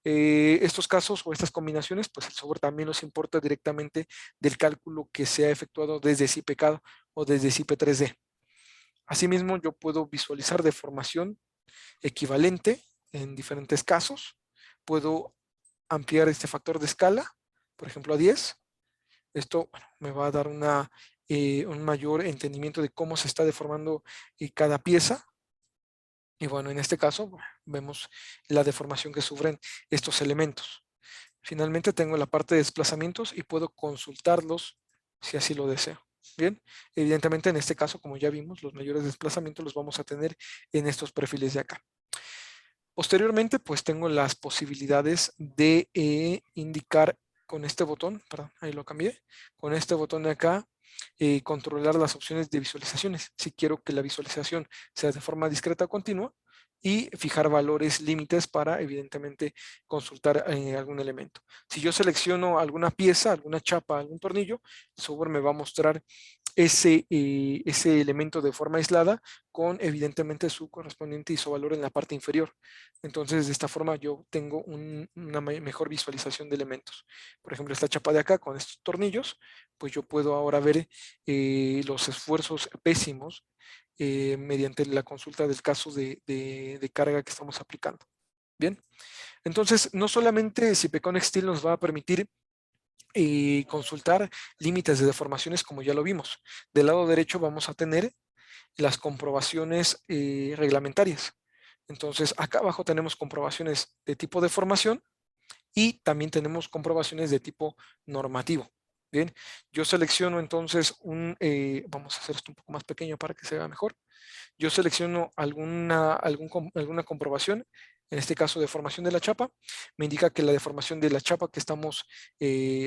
Estos casos o estas combinaciones, pues el software también los importa directamente del cálculo que se ha efectuado desde CIPECAD o desde CIPE 3D. Asimismo, yo puedo visualizar deformación equivalente en diferentes casos. Puedo ampliar este factor de escala, por ejemplo a 10. Esto bueno, me va a dar un mayor entendimiento de cómo se está deformando cada pieza. Y bueno, en este caso vemos la deformación que sufren estos elementos. Finalmente tengo la parte de desplazamientos y puedo consultarlos si así lo deseo. Bien, evidentemente en este caso, como ya vimos, los mayores desplazamientos los vamos a tener en estos perfiles de acá. Posteriormente, pues tengo las posibilidades de indicar con este botón, perdón, ahí lo cambié, con este botón de acá, controlar las opciones de visualizaciones. Si quiero que la visualización sea de forma discreta o continua, y fijar valores límites para, evidentemente, consultar algún elemento. Si yo selecciono alguna pieza, alguna chapa, algún tornillo, el software me va a mostrar ese elemento de forma aislada con, evidentemente, su correspondiente isovalor en la parte inferior. Entonces, de esta forma yo tengo una mejor visualización de elementos. Por ejemplo, esta chapa de acá con estos tornillos, pues yo puedo ahora ver los esfuerzos pésimos mediante la consulta del caso de carga que estamos aplicando. Bien, entonces no solamente CIPECONEX Steel nos va a permitir consultar límites de deformaciones como ya lo vimos. Del lado derecho vamos a tener las comprobaciones reglamentarias. Entonces acá abajo tenemos comprobaciones de tipo deformación y también tenemos comprobaciones de tipo normativo. Bien, yo selecciono entonces vamos a hacer esto un poco más pequeño para que se vea mejor. Yo selecciono alguna comprobación, en este caso deformación de la chapa, me indica que la deformación de la chapa que estamos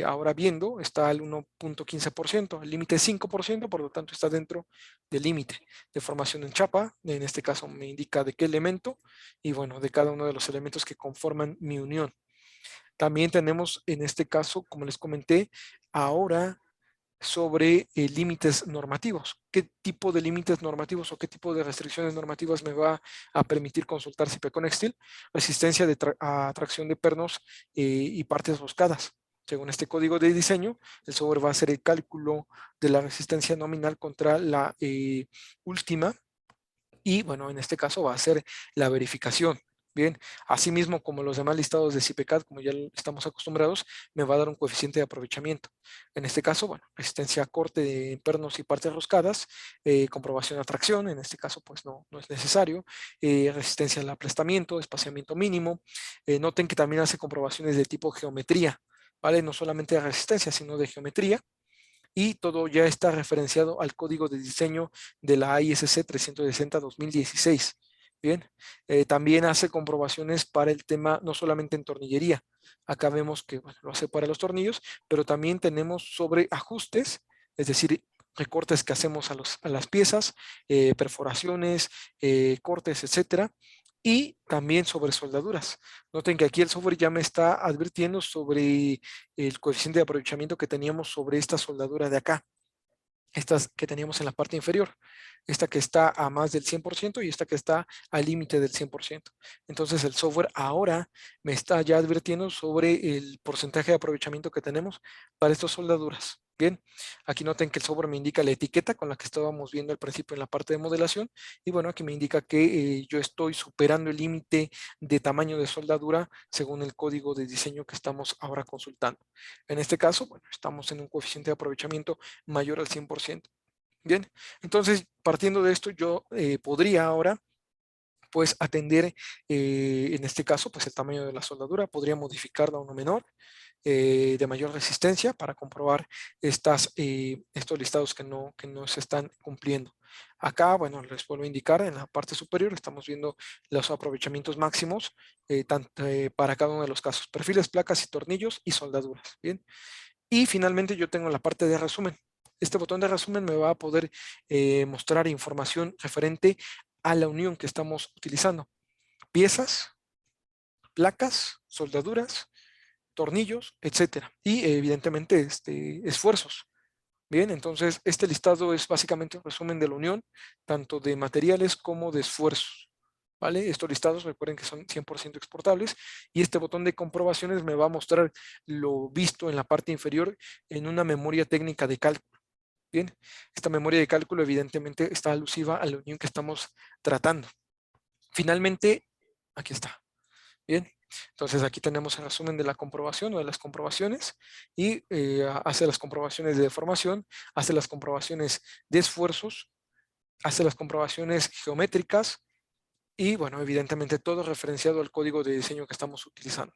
ahora viendo está al 1.15%, el límite es 5%, por lo tanto está dentro del límite. Deformación en chapa, en este caso me indica de qué elemento y bueno, de cada uno de los elementos que conforman mi unión. También tenemos en este caso, como les comenté, ahora sobre límites normativos. ¿Qué tipo de límites normativos o qué tipo de restricciones normativas me va a permitir consultar CIPECONEX Steel? Resistencia a tracción de pernos y partes roscadas. Según este código de diseño, el software va a hacer el cálculo de la resistencia nominal contra la última y, bueno, en este caso va a ser la verificación. Bien, asimismo como los demás listados de CIPECAD, como ya estamos acostumbrados, me va a dar un coeficiente de aprovechamiento. En este caso, bueno, resistencia a corte de pernos y partes roscadas, comprobación a tracción, en este caso pues no es necesario, resistencia al aplastamiento, espaciamiento mínimo. Noten que también hace comprobaciones de tipo geometría, ¿vale? No solamente de resistencia, sino de geometría. Y todo ya está referenciado al código de diseño de la ISC 360-2016. Bien, también hace comprobaciones para el tema, no solamente en tornillería. Acá vemos que bueno, lo hace para los tornillos, pero también tenemos sobre ajustes, es decir, recortes que hacemos a las piezas, perforaciones, cortes, etcétera. Y también sobre soldaduras. Noten que aquí el software ya me está advirtiendo sobre el coeficiente de aprovechamiento que teníamos sobre esta soldadura de acá. Estas que teníamos en la parte inferior. Esta que está a más del 100% y esta que está al límite del 100%. Entonces el software ahora me está ya advirtiendo sobre el porcentaje de aprovechamiento que tenemos para estas soldaduras. Bien, aquí noten que el software me indica la etiqueta con la que estábamos viendo al principio en la parte de modelación y bueno, aquí me indica que yo estoy superando el límite de tamaño de soldadura según el código de diseño que estamos ahora consultando. En este caso, bueno, estamos en un coeficiente de aprovechamiento mayor al 100%. Bien, entonces partiendo de esto yo podría ahora pues atender en este caso pues el tamaño de la soldadura, podría modificarla a uno menor, de mayor resistencia para comprobar estos listados que no se están cumpliendo. Acá, bueno, les vuelvo a indicar en la parte superior estamos viendo los aprovechamientos máximos para cada uno de los casos, perfiles, placas y tornillos y soldaduras. Bien, y finalmente yo tengo la parte de resumen. Este botón de resumen me va a poder mostrar información referente a la unión que estamos utilizando. Piezas, placas, soldaduras, tornillos, etcétera. Y evidentemente esfuerzos. Bien, entonces este listado es básicamente un resumen de la unión, tanto de materiales como de esfuerzos. ¿Vale? Estos listados recuerden que son 100% exportables y este botón de comprobaciones me va a mostrar lo visto en la parte inferior en una memoria técnica de cálculo. Bien, esta memoria de cálculo evidentemente está alusiva a la unión que estamos tratando. Finalmente, aquí está. Bien, Entonces aquí tenemos el resumen de la comprobación o de las comprobaciones y hace las comprobaciones de deformación, hace las comprobaciones de esfuerzos, hace las comprobaciones geométricas y bueno, evidentemente todo referenciado al código de diseño que estamos utilizando.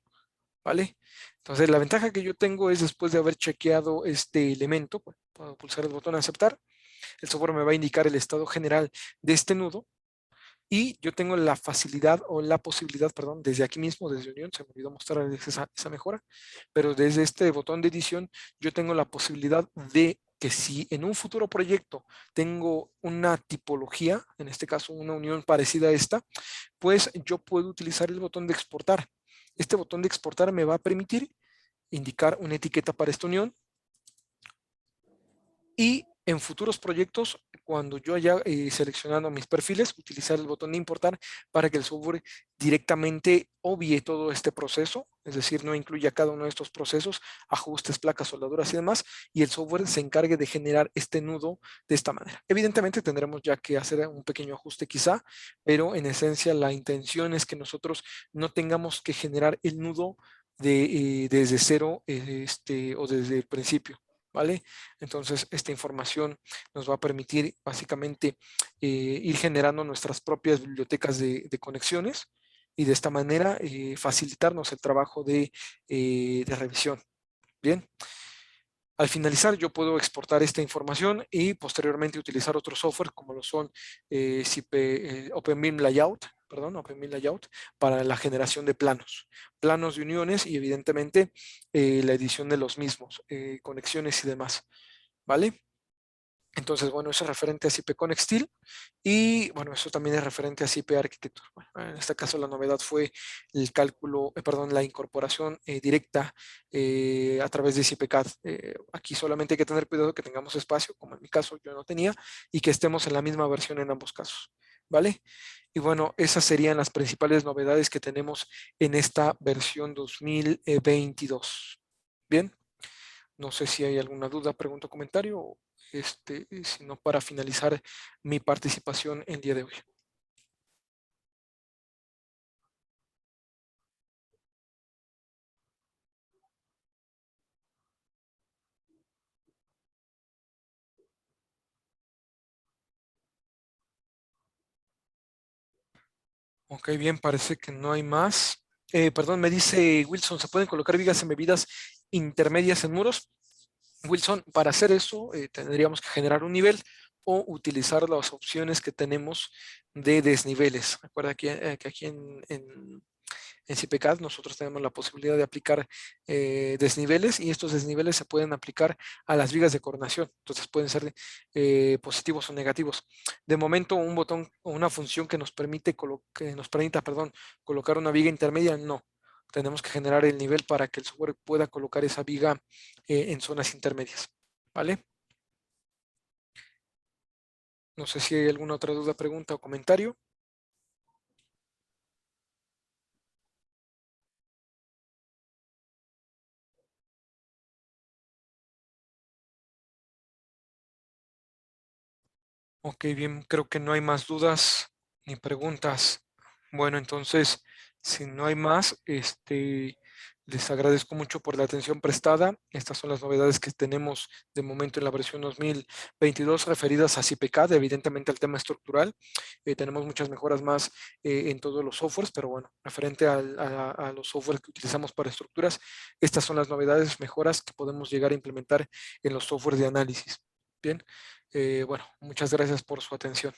¿Vale? Entonces la ventaja que yo tengo es después de haber chequeado este elemento, pues, puedo pulsar el botón aceptar, el software me va a indicar el estado general de este nudo y yo tengo la facilidad o la posibilidad, perdón, desde aquí mismo, desde Unión, se me olvidó mostrar esa mejora, pero desde este botón de edición yo tengo la posibilidad de que si en un futuro proyecto tengo una tipología, en este caso una unión parecida a esta, pues yo puedo utilizar el botón de exportar. Este botón de exportar me va a permitir indicar una etiqueta para esta unión y en futuros proyectos, cuando yo haya seleccionado mis perfiles, utilizar el botón de importar para que el software directamente obvie todo este proceso, es decir, no incluya cada uno de estos procesos, ajustes, placas, soldaduras y demás, y el software se encargue de generar este nudo de esta manera. Evidentemente tendremos ya que hacer un pequeño ajuste quizá, pero en esencia la intención es que nosotros no tengamos que generar el nudo desde cero o desde el principio. ¿Vale? Entonces, esta información nos va a permitir básicamente ir generando nuestras propias bibliotecas de conexiones y de esta manera facilitarnos el trabajo de revisión. Bien. Al finalizar, yo puedo exportar esta información y posteriormente utilizar otro software como lo son OpenBIM Layout, perdón, OpenBIM Layout para la generación de planos de uniones y evidentemente la edición de los mismos, conexiones y demás, ¿vale? Entonces, bueno, eso es referente a SIP Connect y bueno, eso también es referente a SIP Architecture. Bueno, en este caso la novedad fue el cálculo, perdón, la incorporación directa a través de SIP CAD. Aquí solamente hay que tener cuidado que tengamos espacio, como en mi caso yo no tenía, y que estemos en la misma versión en ambos casos, ¿vale? Y bueno, esas serían las principales novedades que tenemos en esta versión 2022. Bien. No sé si hay alguna duda, pregunta o comentario, o sino para finalizar mi participación el día de hoy. Ok, bien, parece que no hay más. Perdón, me dice Wilson, ¿se pueden colocar vigas embebidas intermedias en muros? Wilson, para hacer eso tendríamos que generar un nivel o utilizar las opciones que tenemos de desniveles. Recuerda que aquí en CPCAD nosotros tenemos la posibilidad de aplicar desniveles y estos desniveles se pueden aplicar a las vigas de coordinación. Entonces pueden ser positivos o negativos. De momento, un botón o una función que nos permite perdón, colocar una viga intermedia, no. Tenemos que generar el nivel para que el software pueda colocar esa viga en zonas intermedias. ¿Vale? No sé si hay alguna otra duda, pregunta o comentario. Ok, bien, creo que no hay más dudas ni preguntas. Bueno, entonces, si no hay más, les agradezco mucho por la atención prestada. Estas son las novedades que tenemos de momento en la versión 2022 referidas a CIPCAD, evidentemente al tema estructural. Tenemos muchas mejoras más en todos los softwares, pero bueno, referente a los softwares que utilizamos para estructuras, estas son las novedades, mejoras que podemos llegar a implementar en los softwares de análisis. Bien. Bueno, muchas gracias por su atención.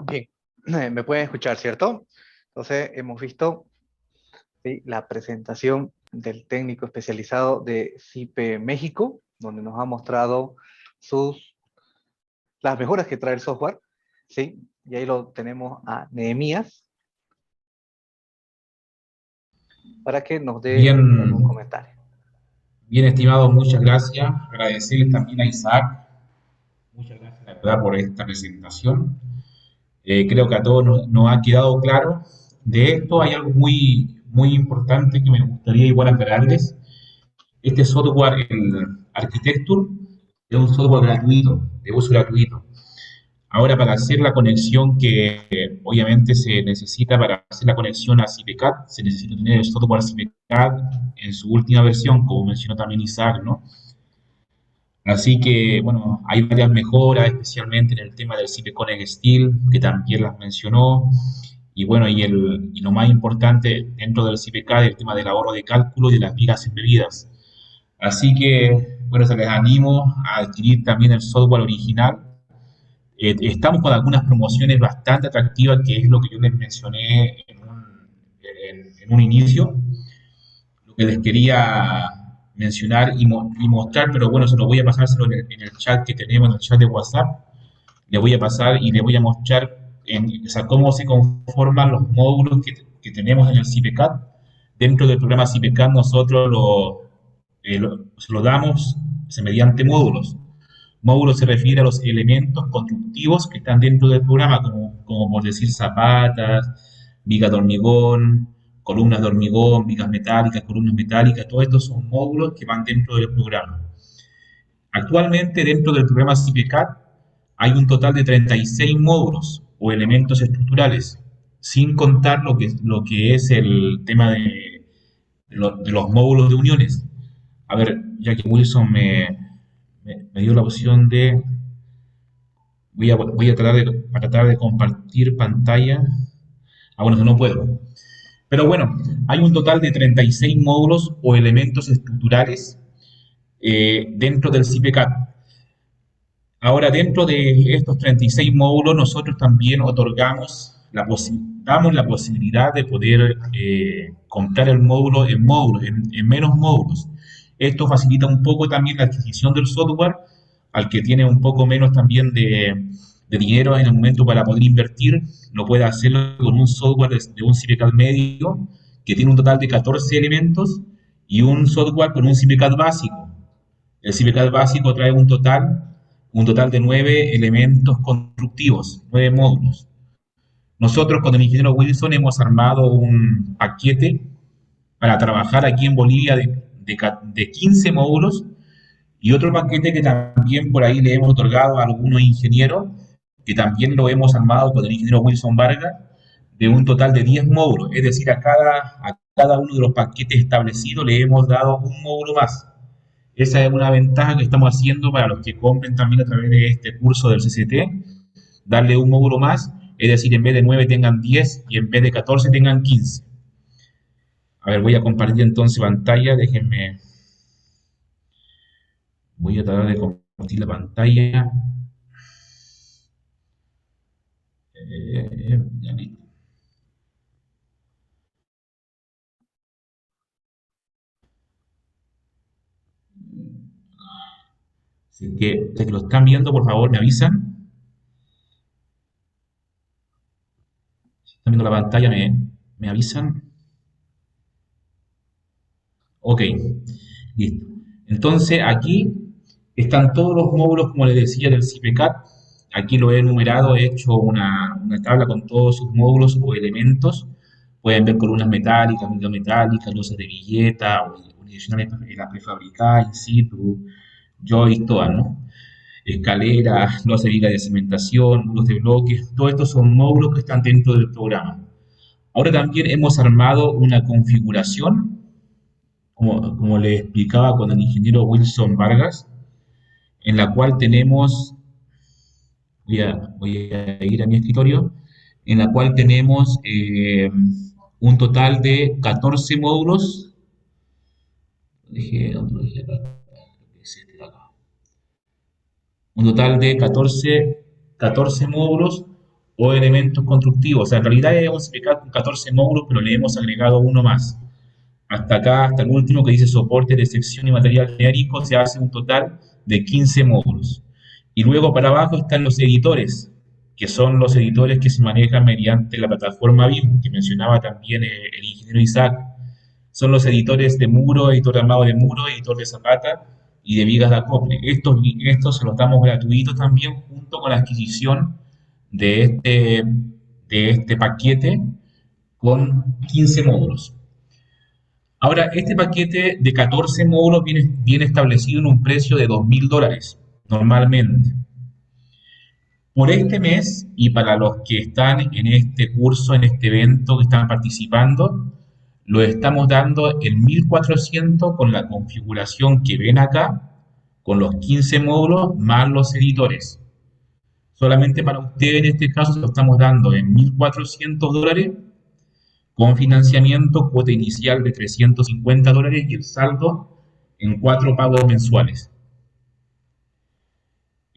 Bien, me pueden escuchar, ¿cierto? Entonces, hemos visto, ¿sí?, la presentación del técnico especializado de CIPE México, donde nos ha mostrado las mejoras que trae el software, ¿sí? Y ahí lo tenemos a Nehemías para que nos dé un Bien, comentario. bien estimado, muchas gracias. Agradecerles también a Isaac, muchas gracias la verdad por esta presentación. Creo que a todos nos ha quedado claro. De esto hay algo muy importante que me gustaría igual aclararles. Este software, el Architecture, es un software gratuito, de uso gratuito. Ahora, para hacer la conexión que obviamente se necesita para hacer la conexión a CipeCAD, se necesita tener el software CipeCAD en su última versión, como mencionó también Isaac, ¿no? Así que, bueno, hay varias mejoras, especialmente en el tema del CipeConnect Steel, que también las mencionó. Y bueno, y lo más importante dentro del CipeCAD, el tema del ahorro de cálculo y de las vigas embebidas. Así que, bueno, se les animo a adquirir también el software original. Estamos con algunas promociones bastante atractivas, que es lo que yo les mencioné en un inicio, lo que les quería mencionar y mostrar, pero bueno, se lo voy a pasárselo en el chat que tenemos, en el chat de WhatsApp. Le voy a pasar y le voy a mostrar o sea, cómo se conforman los módulos que tenemos en el CipeCAD. Dentro del programa CipeCAD nosotros lo damos mediante módulos. Módulo se refiere a los elementos constructivos que están dentro del programa, como por decir zapatas, vigas de hormigón, columnas de hormigón, vigas metálicas, columnas metálicas, todos estos son módulos que van dentro del programa. Actualmente dentro del programa CipeCAD hay un total de 36 módulos o elementos estructurales, sin contar lo que es el tema de los módulos de uniones. A ver, ya que Wilson me dio la opción de voy a tratar de compartir pantalla. Ah, bueno, no puedo. Pero bueno, hay un total de 36 módulos o elementos estructurales dentro del CIPECAD. Ahora, dentro de estos 36 módulos, nosotros también damos la posibilidad de poder comprar el módulo en menos módulos. Esto facilita un poco también la adquisición del software al que tiene un poco menos también de dinero en el momento para poder invertir, lo puede hacer con un software de un CipeCAD medio que tiene un total de 14 elementos y un software con un CipeCAD básico. El CipeCAD básico trae un total de 9 elementos constructivos, 9 módulos. Nosotros con el ingeniero Wilson hemos armado un paquete para trabajar aquí en Bolivia de 15 módulos y otro paquete que también por ahí le hemos otorgado a algunos ingenieros, que también lo hemos armado con el ingeniero Wilson Vargas, de un total de 10 módulos. Es decir, a cada uno de los paquetes establecidos le hemos dado un módulo más. Esa es una ventaja que estamos haciendo para los que compren también a través de este curso del CCT, darle un módulo más, es decir, en vez de 9 tengan 10 y en vez de 14 tengan 15. A ver, voy a compartir entonces pantalla, déjenme, voy a tratar de compartir la pantalla. Ya listo. Así que, si lo están viendo, por favor, me avisan. Si están viendo la pantalla, me avisan. Ok, listo. Entonces, aquí están todos los módulos, como les decía, del CIPECAD. Aquí lo he enumerado, he hecho una tabla con todos sus módulos o elementos. Pueden ver columnas metálicas, micrometálicas, losas de billeta, unidireccionales las prefabricadas, in situ, joist, todas, ¿no? Escaleras, losa de viga de cementación, muros de bloques, todos estos son módulos que están dentro del programa. Ahora también hemos armado una configuración, como le explicaba con el ingeniero Wilson Vargas, en la cual tenemos, voy a ir a mi escritorio, en la cual tenemos un total de 14 módulos. ¿Dónde lo dejé acá? Es este de acá. Un total de 14 módulos o elementos constructivos. O sea, en realidad es un CPCAD con 14 módulos, pero le hemos agregado uno más. Hasta acá, hasta el último que dice soporte de sección y material genérico, se hace un total de 15 módulos. Y luego para abajo están los editores, que son los editores que se manejan mediante la plataforma BIM, que mencionaba también el ingeniero Isaac. Son los editores de muro, editor de armado de muro, editor de zapata y de vigas de acople. Estos se los damos gratuitos también junto con la adquisición de este paquete con 15 módulos. Ahora, este paquete de 14 módulos viene establecido en un precio de $2.000 normalmente. Por este mes y para los que están en este curso, en este evento que están participando, lo estamos dando en 1.400 con la configuración que ven acá, con los 15 módulos más los editores. Solamente para ustedes en este caso se lo estamos dando en $1.400 con financiamiento, cuota inicial de $350 y el saldo en 4 pagos mensuales.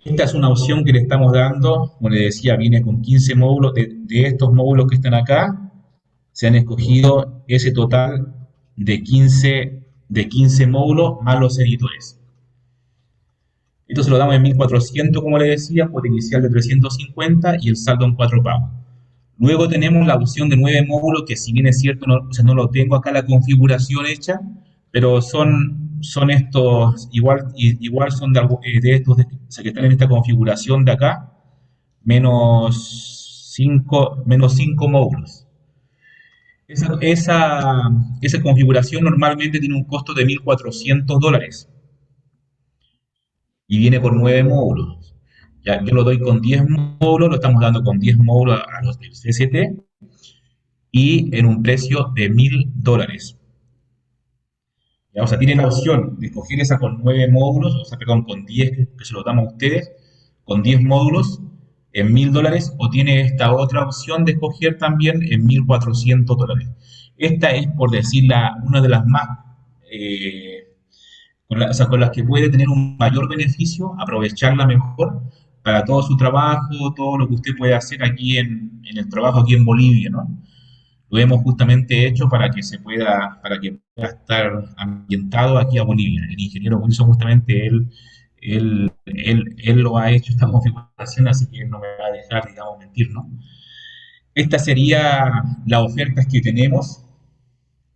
Esta es una opción que le estamos dando, como les decía, viene con 15 módulos. De estos módulos que están acá, se han escogido ese total de 15 módulos más los editores. Esto se lo damos en 1.400, como les decía, cuota inicial de 350 y el saldo en 4 pagos. Luego tenemos la opción de 9 módulos, que si bien es cierto, no lo tengo acá la configuración hecha, pero son estos, igual son de estos que están en esta configuración de acá, menos 5 módulos. Esa configuración normalmente tiene un costo de $1.400 y viene con 9 módulos. Ya, yo lo doy con 10 módulos, lo estamos dando con 10 módulos a los del CCT y en un precio de $1.000. Ya, o sea, tienen la opción de escoger esa con 9 módulos, o sea, perdón, con 10 que se lo damos a ustedes, con 10 módulos en $1.000, o tiene esta otra opción de escoger también en $1.400. Esta es, por decirla, una de las más, con las que puede tener un mayor beneficio, aprovecharla mejor para todo su trabajo, todo lo que usted puede hacer aquí en el trabajo aquí en Bolivia, ¿no? Lo hemos justamente hecho para que pueda estar ambientado aquí a Bolivia. El ingeniero Wilson justamente él lo ha hecho esta configuración, así que él no me va a dejar, digamos, mentir, ¿no? Esta sería las ofertas que tenemos.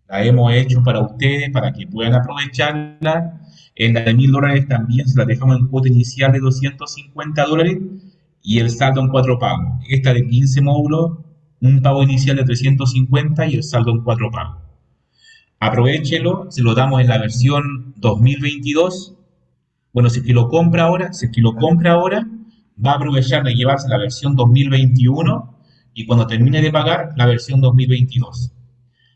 La hemos hecho para ustedes, para que puedan aprovecharla. En la de $1.000 también se la dejamos en cuota inicial de $250 y el saldo en 4 pagos. Esta de 15 módulos, un pago inicial de 350 y el saldo en 4 pagos. Aprovechelo, se lo damos en la versión 2022. Bueno, si es que lo compra ahora, va a aprovechar de llevarse la versión 2021 y cuando termine de pagar, la versión 2022.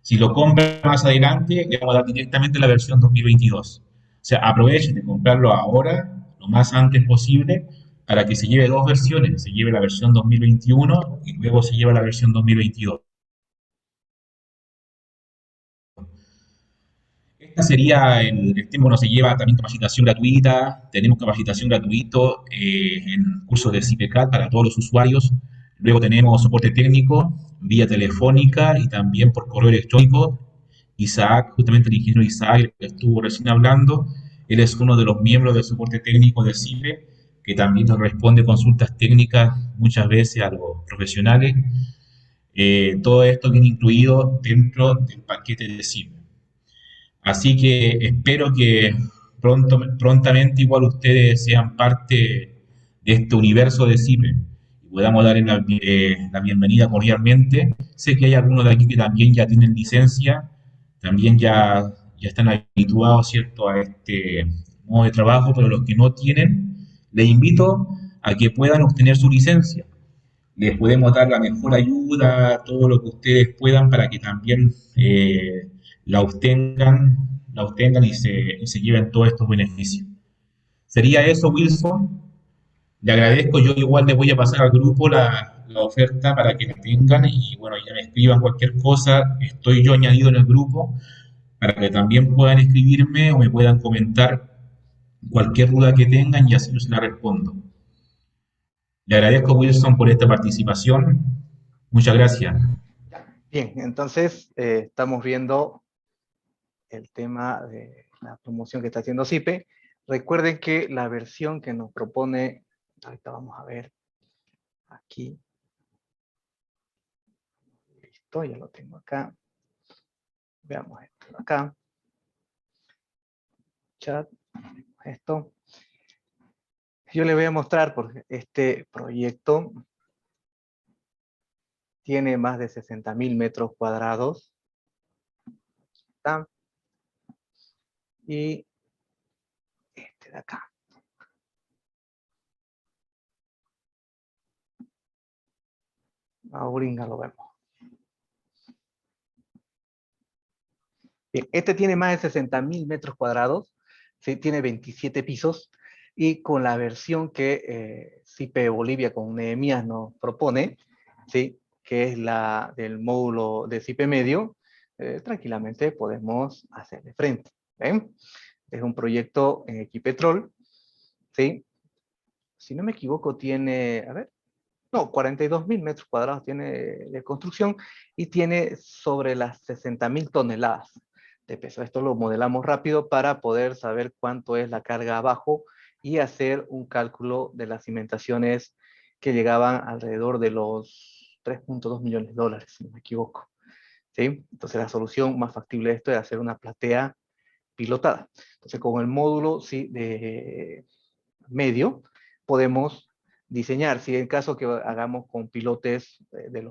Si lo compra más adelante, le vamos a dar directamente la versión 2022. O sea, aprovechen de comprarlo ahora, lo más antes posible, para que se lleve 2 versiones. Se lleve la versión 2021 y luego se lleva la versión 2022. Esta sería el tema. Bueno, se lleva también capacitación gratuita. Tenemos capacitación gratuito en cursos de CIPECAD para todos los usuarios. Luego tenemos soporte técnico vía telefónica y también por correo electrónico. Isaac, justamente el ingeniero Isaac, que estuvo recién hablando, él es uno de los miembros del soporte técnico de CIPE, que también nos responde consultas técnicas muchas veces a los profesionales. Todo esto viene incluido dentro del paquete de CIPE. Así que espero que prontamente igual ustedes sean parte de este universo de CIPE y podamos darles la bienvenida cordialmente. Sé que hay algunos de aquí que también ya tienen licencia, también ya están habituados, ¿cierto?, a este modo de trabajo, pero los que no tienen, les invito a que puedan obtener su licencia. Les podemos dar la mejor ayuda, todo lo que ustedes puedan para que también la obtengan y se lleven todos estos beneficios. Sería eso, Wilson. Le agradezco. Yo igual les voy a pasar al grupo la oferta para que la tengan y bueno, ya me escriban cualquier cosa. Estoy yo añadido en el grupo para que también puedan escribirme o me puedan comentar cualquier duda que tengan y así yo se la respondo. Le agradezco, Wilson, por esta participación. Muchas gracias. Bien, entonces estamos viendo el tema de la promoción que está haciendo CIPE. Recuerden que la versión que nos propone, ahorita vamos a ver aquí. Listo, ya lo tengo acá. Veamos esto acá. Chat, esto. Yo les voy a mostrar porque este proyecto tiene más de 60.000 metros cuadrados. ¿Está? Y este de acá. Ahorita lo vemos. Bien, este tiene más de 60.000 metros cuadrados, ¿sí? Tiene 27 pisos, y con la versión que CIPE Bolivia con Nehemías nos propone, ¿sí? Que es la del módulo de CIPE medio, tranquilamente podemos hacerle frente. ¿Ven? Es un proyecto en Equipetrol, ¿sí? Si no me equivoco tiene, a ver, no, 42.000 metros cuadrados tiene de construcción y tiene sobre las 60.000 toneladas de peso. Esto lo modelamos rápido para poder saber cuánto es la carga abajo y hacer un cálculo de las cimentaciones que llegaban alrededor de los 3.2 millones de dólares, si no me equivoco. ¿Sí? Entonces la solución más factible de esto es hacer una platea pilotada. Entonces con el módulo, ¿sí?, de medio, podemos diseñar, si en caso que hagamos con pilotes de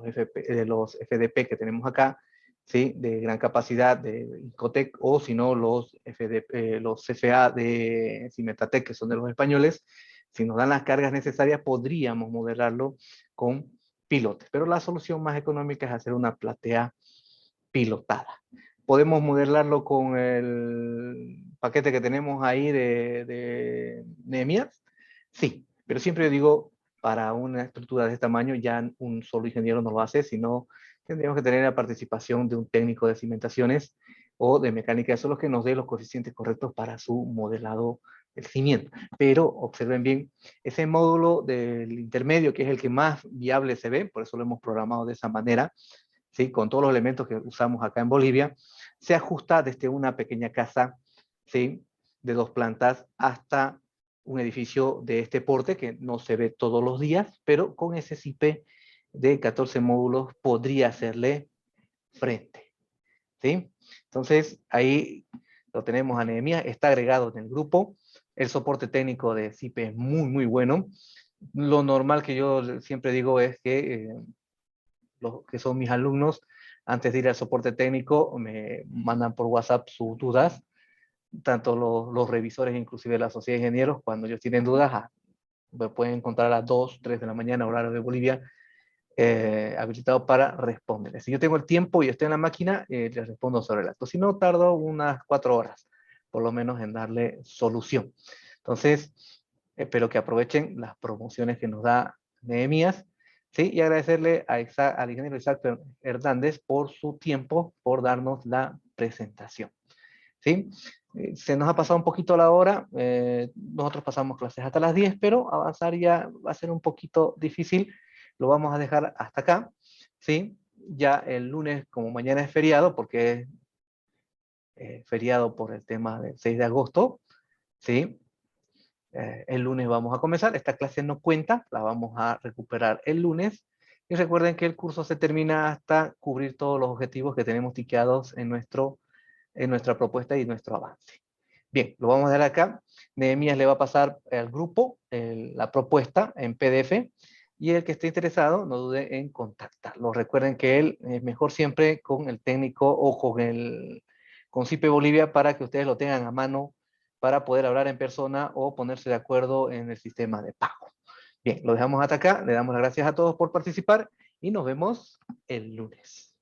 los FDP que tenemos acá, ¿sí?, de gran capacidad de Incotec, o si no los CFA de Cimentatec, que son de los españoles, si nos dan las cargas necesarias, podríamos modelarlo con pilotes. Pero la solución más económica es hacer una platea pilotada. ¿Podemos modelarlo con el paquete que tenemos ahí de Nehemías? Sí, pero siempre digo, para una estructura de este tamaño ya un solo ingeniero no lo hace, sino tendríamos que tener la participación de un técnico de cimentaciones o de mecánica de suelos que nos dé los coeficientes correctos para su modelado del cimiento. Pero observen bien, ese módulo del intermedio, que es el que más viable se ve, por eso lo hemos programado de esa manera, ¿sí?, con todos los elementos que usamos acá en Bolivia, se ajusta desde una pequeña casa, ¿sí?, de 2 plantas hasta un edificio de este porte que no se ve todos los días, pero con ese CIPE de 14 módulos podría hacerle frente, ¿sí? Entonces ahí lo tenemos a Nehemías, está agregado en el grupo. El soporte técnico de CIPE es muy, muy bueno. Lo normal que yo siempre digo es que los que son mis alumnos, antes de ir al soporte técnico, me mandan por WhatsApp sus dudas, tanto los revisores, inclusive la sociedad de ingenieros, cuando ellos tienen dudas, me pueden encontrar a las 2, 3 de la mañana, horario de Bolivia, habilitado para responderles. Si yo tengo el tiempo y estoy en la máquina, les respondo sobre el acto. Si no, tardo unas 4 horas, por lo menos, en darle solución. Entonces, espero que aprovechen las promociones que nos da Nehemías, ¿sí? Y agradecerle al ingeniero Isaac Hernández por su tiempo, por darnos la presentación, ¿sí? Se nos ha pasado un poquito la hora, nosotros pasamos clases hasta las 10, pero avanzar ya va a ser un poquito difícil, lo vamos a dejar hasta acá, ¿sí? Ya el lunes, como mañana es feriado, porque es feriado por el tema del 6 de agosto, ¿sí? El lunes vamos a comenzar, esta clase no cuenta, la vamos a recuperar el lunes, y recuerden que el curso se termina hasta cubrir todos los objetivos que tenemos tiqueados en nuestra propuesta y nuestro avance. Bien, lo vamos a dar acá. Nehemías le va a pasar al grupo la propuesta en PDF, y el que esté interesado no dude en contactarlo. Recuerden que él es mejor siempre con el técnico o con CIPE Bolivia, para que ustedes lo tengan a mano para poder hablar en persona o ponerse de acuerdo en el sistema de pago. Bien, lo dejamos hasta acá. Le damos las gracias a todos por participar y nos vemos el lunes.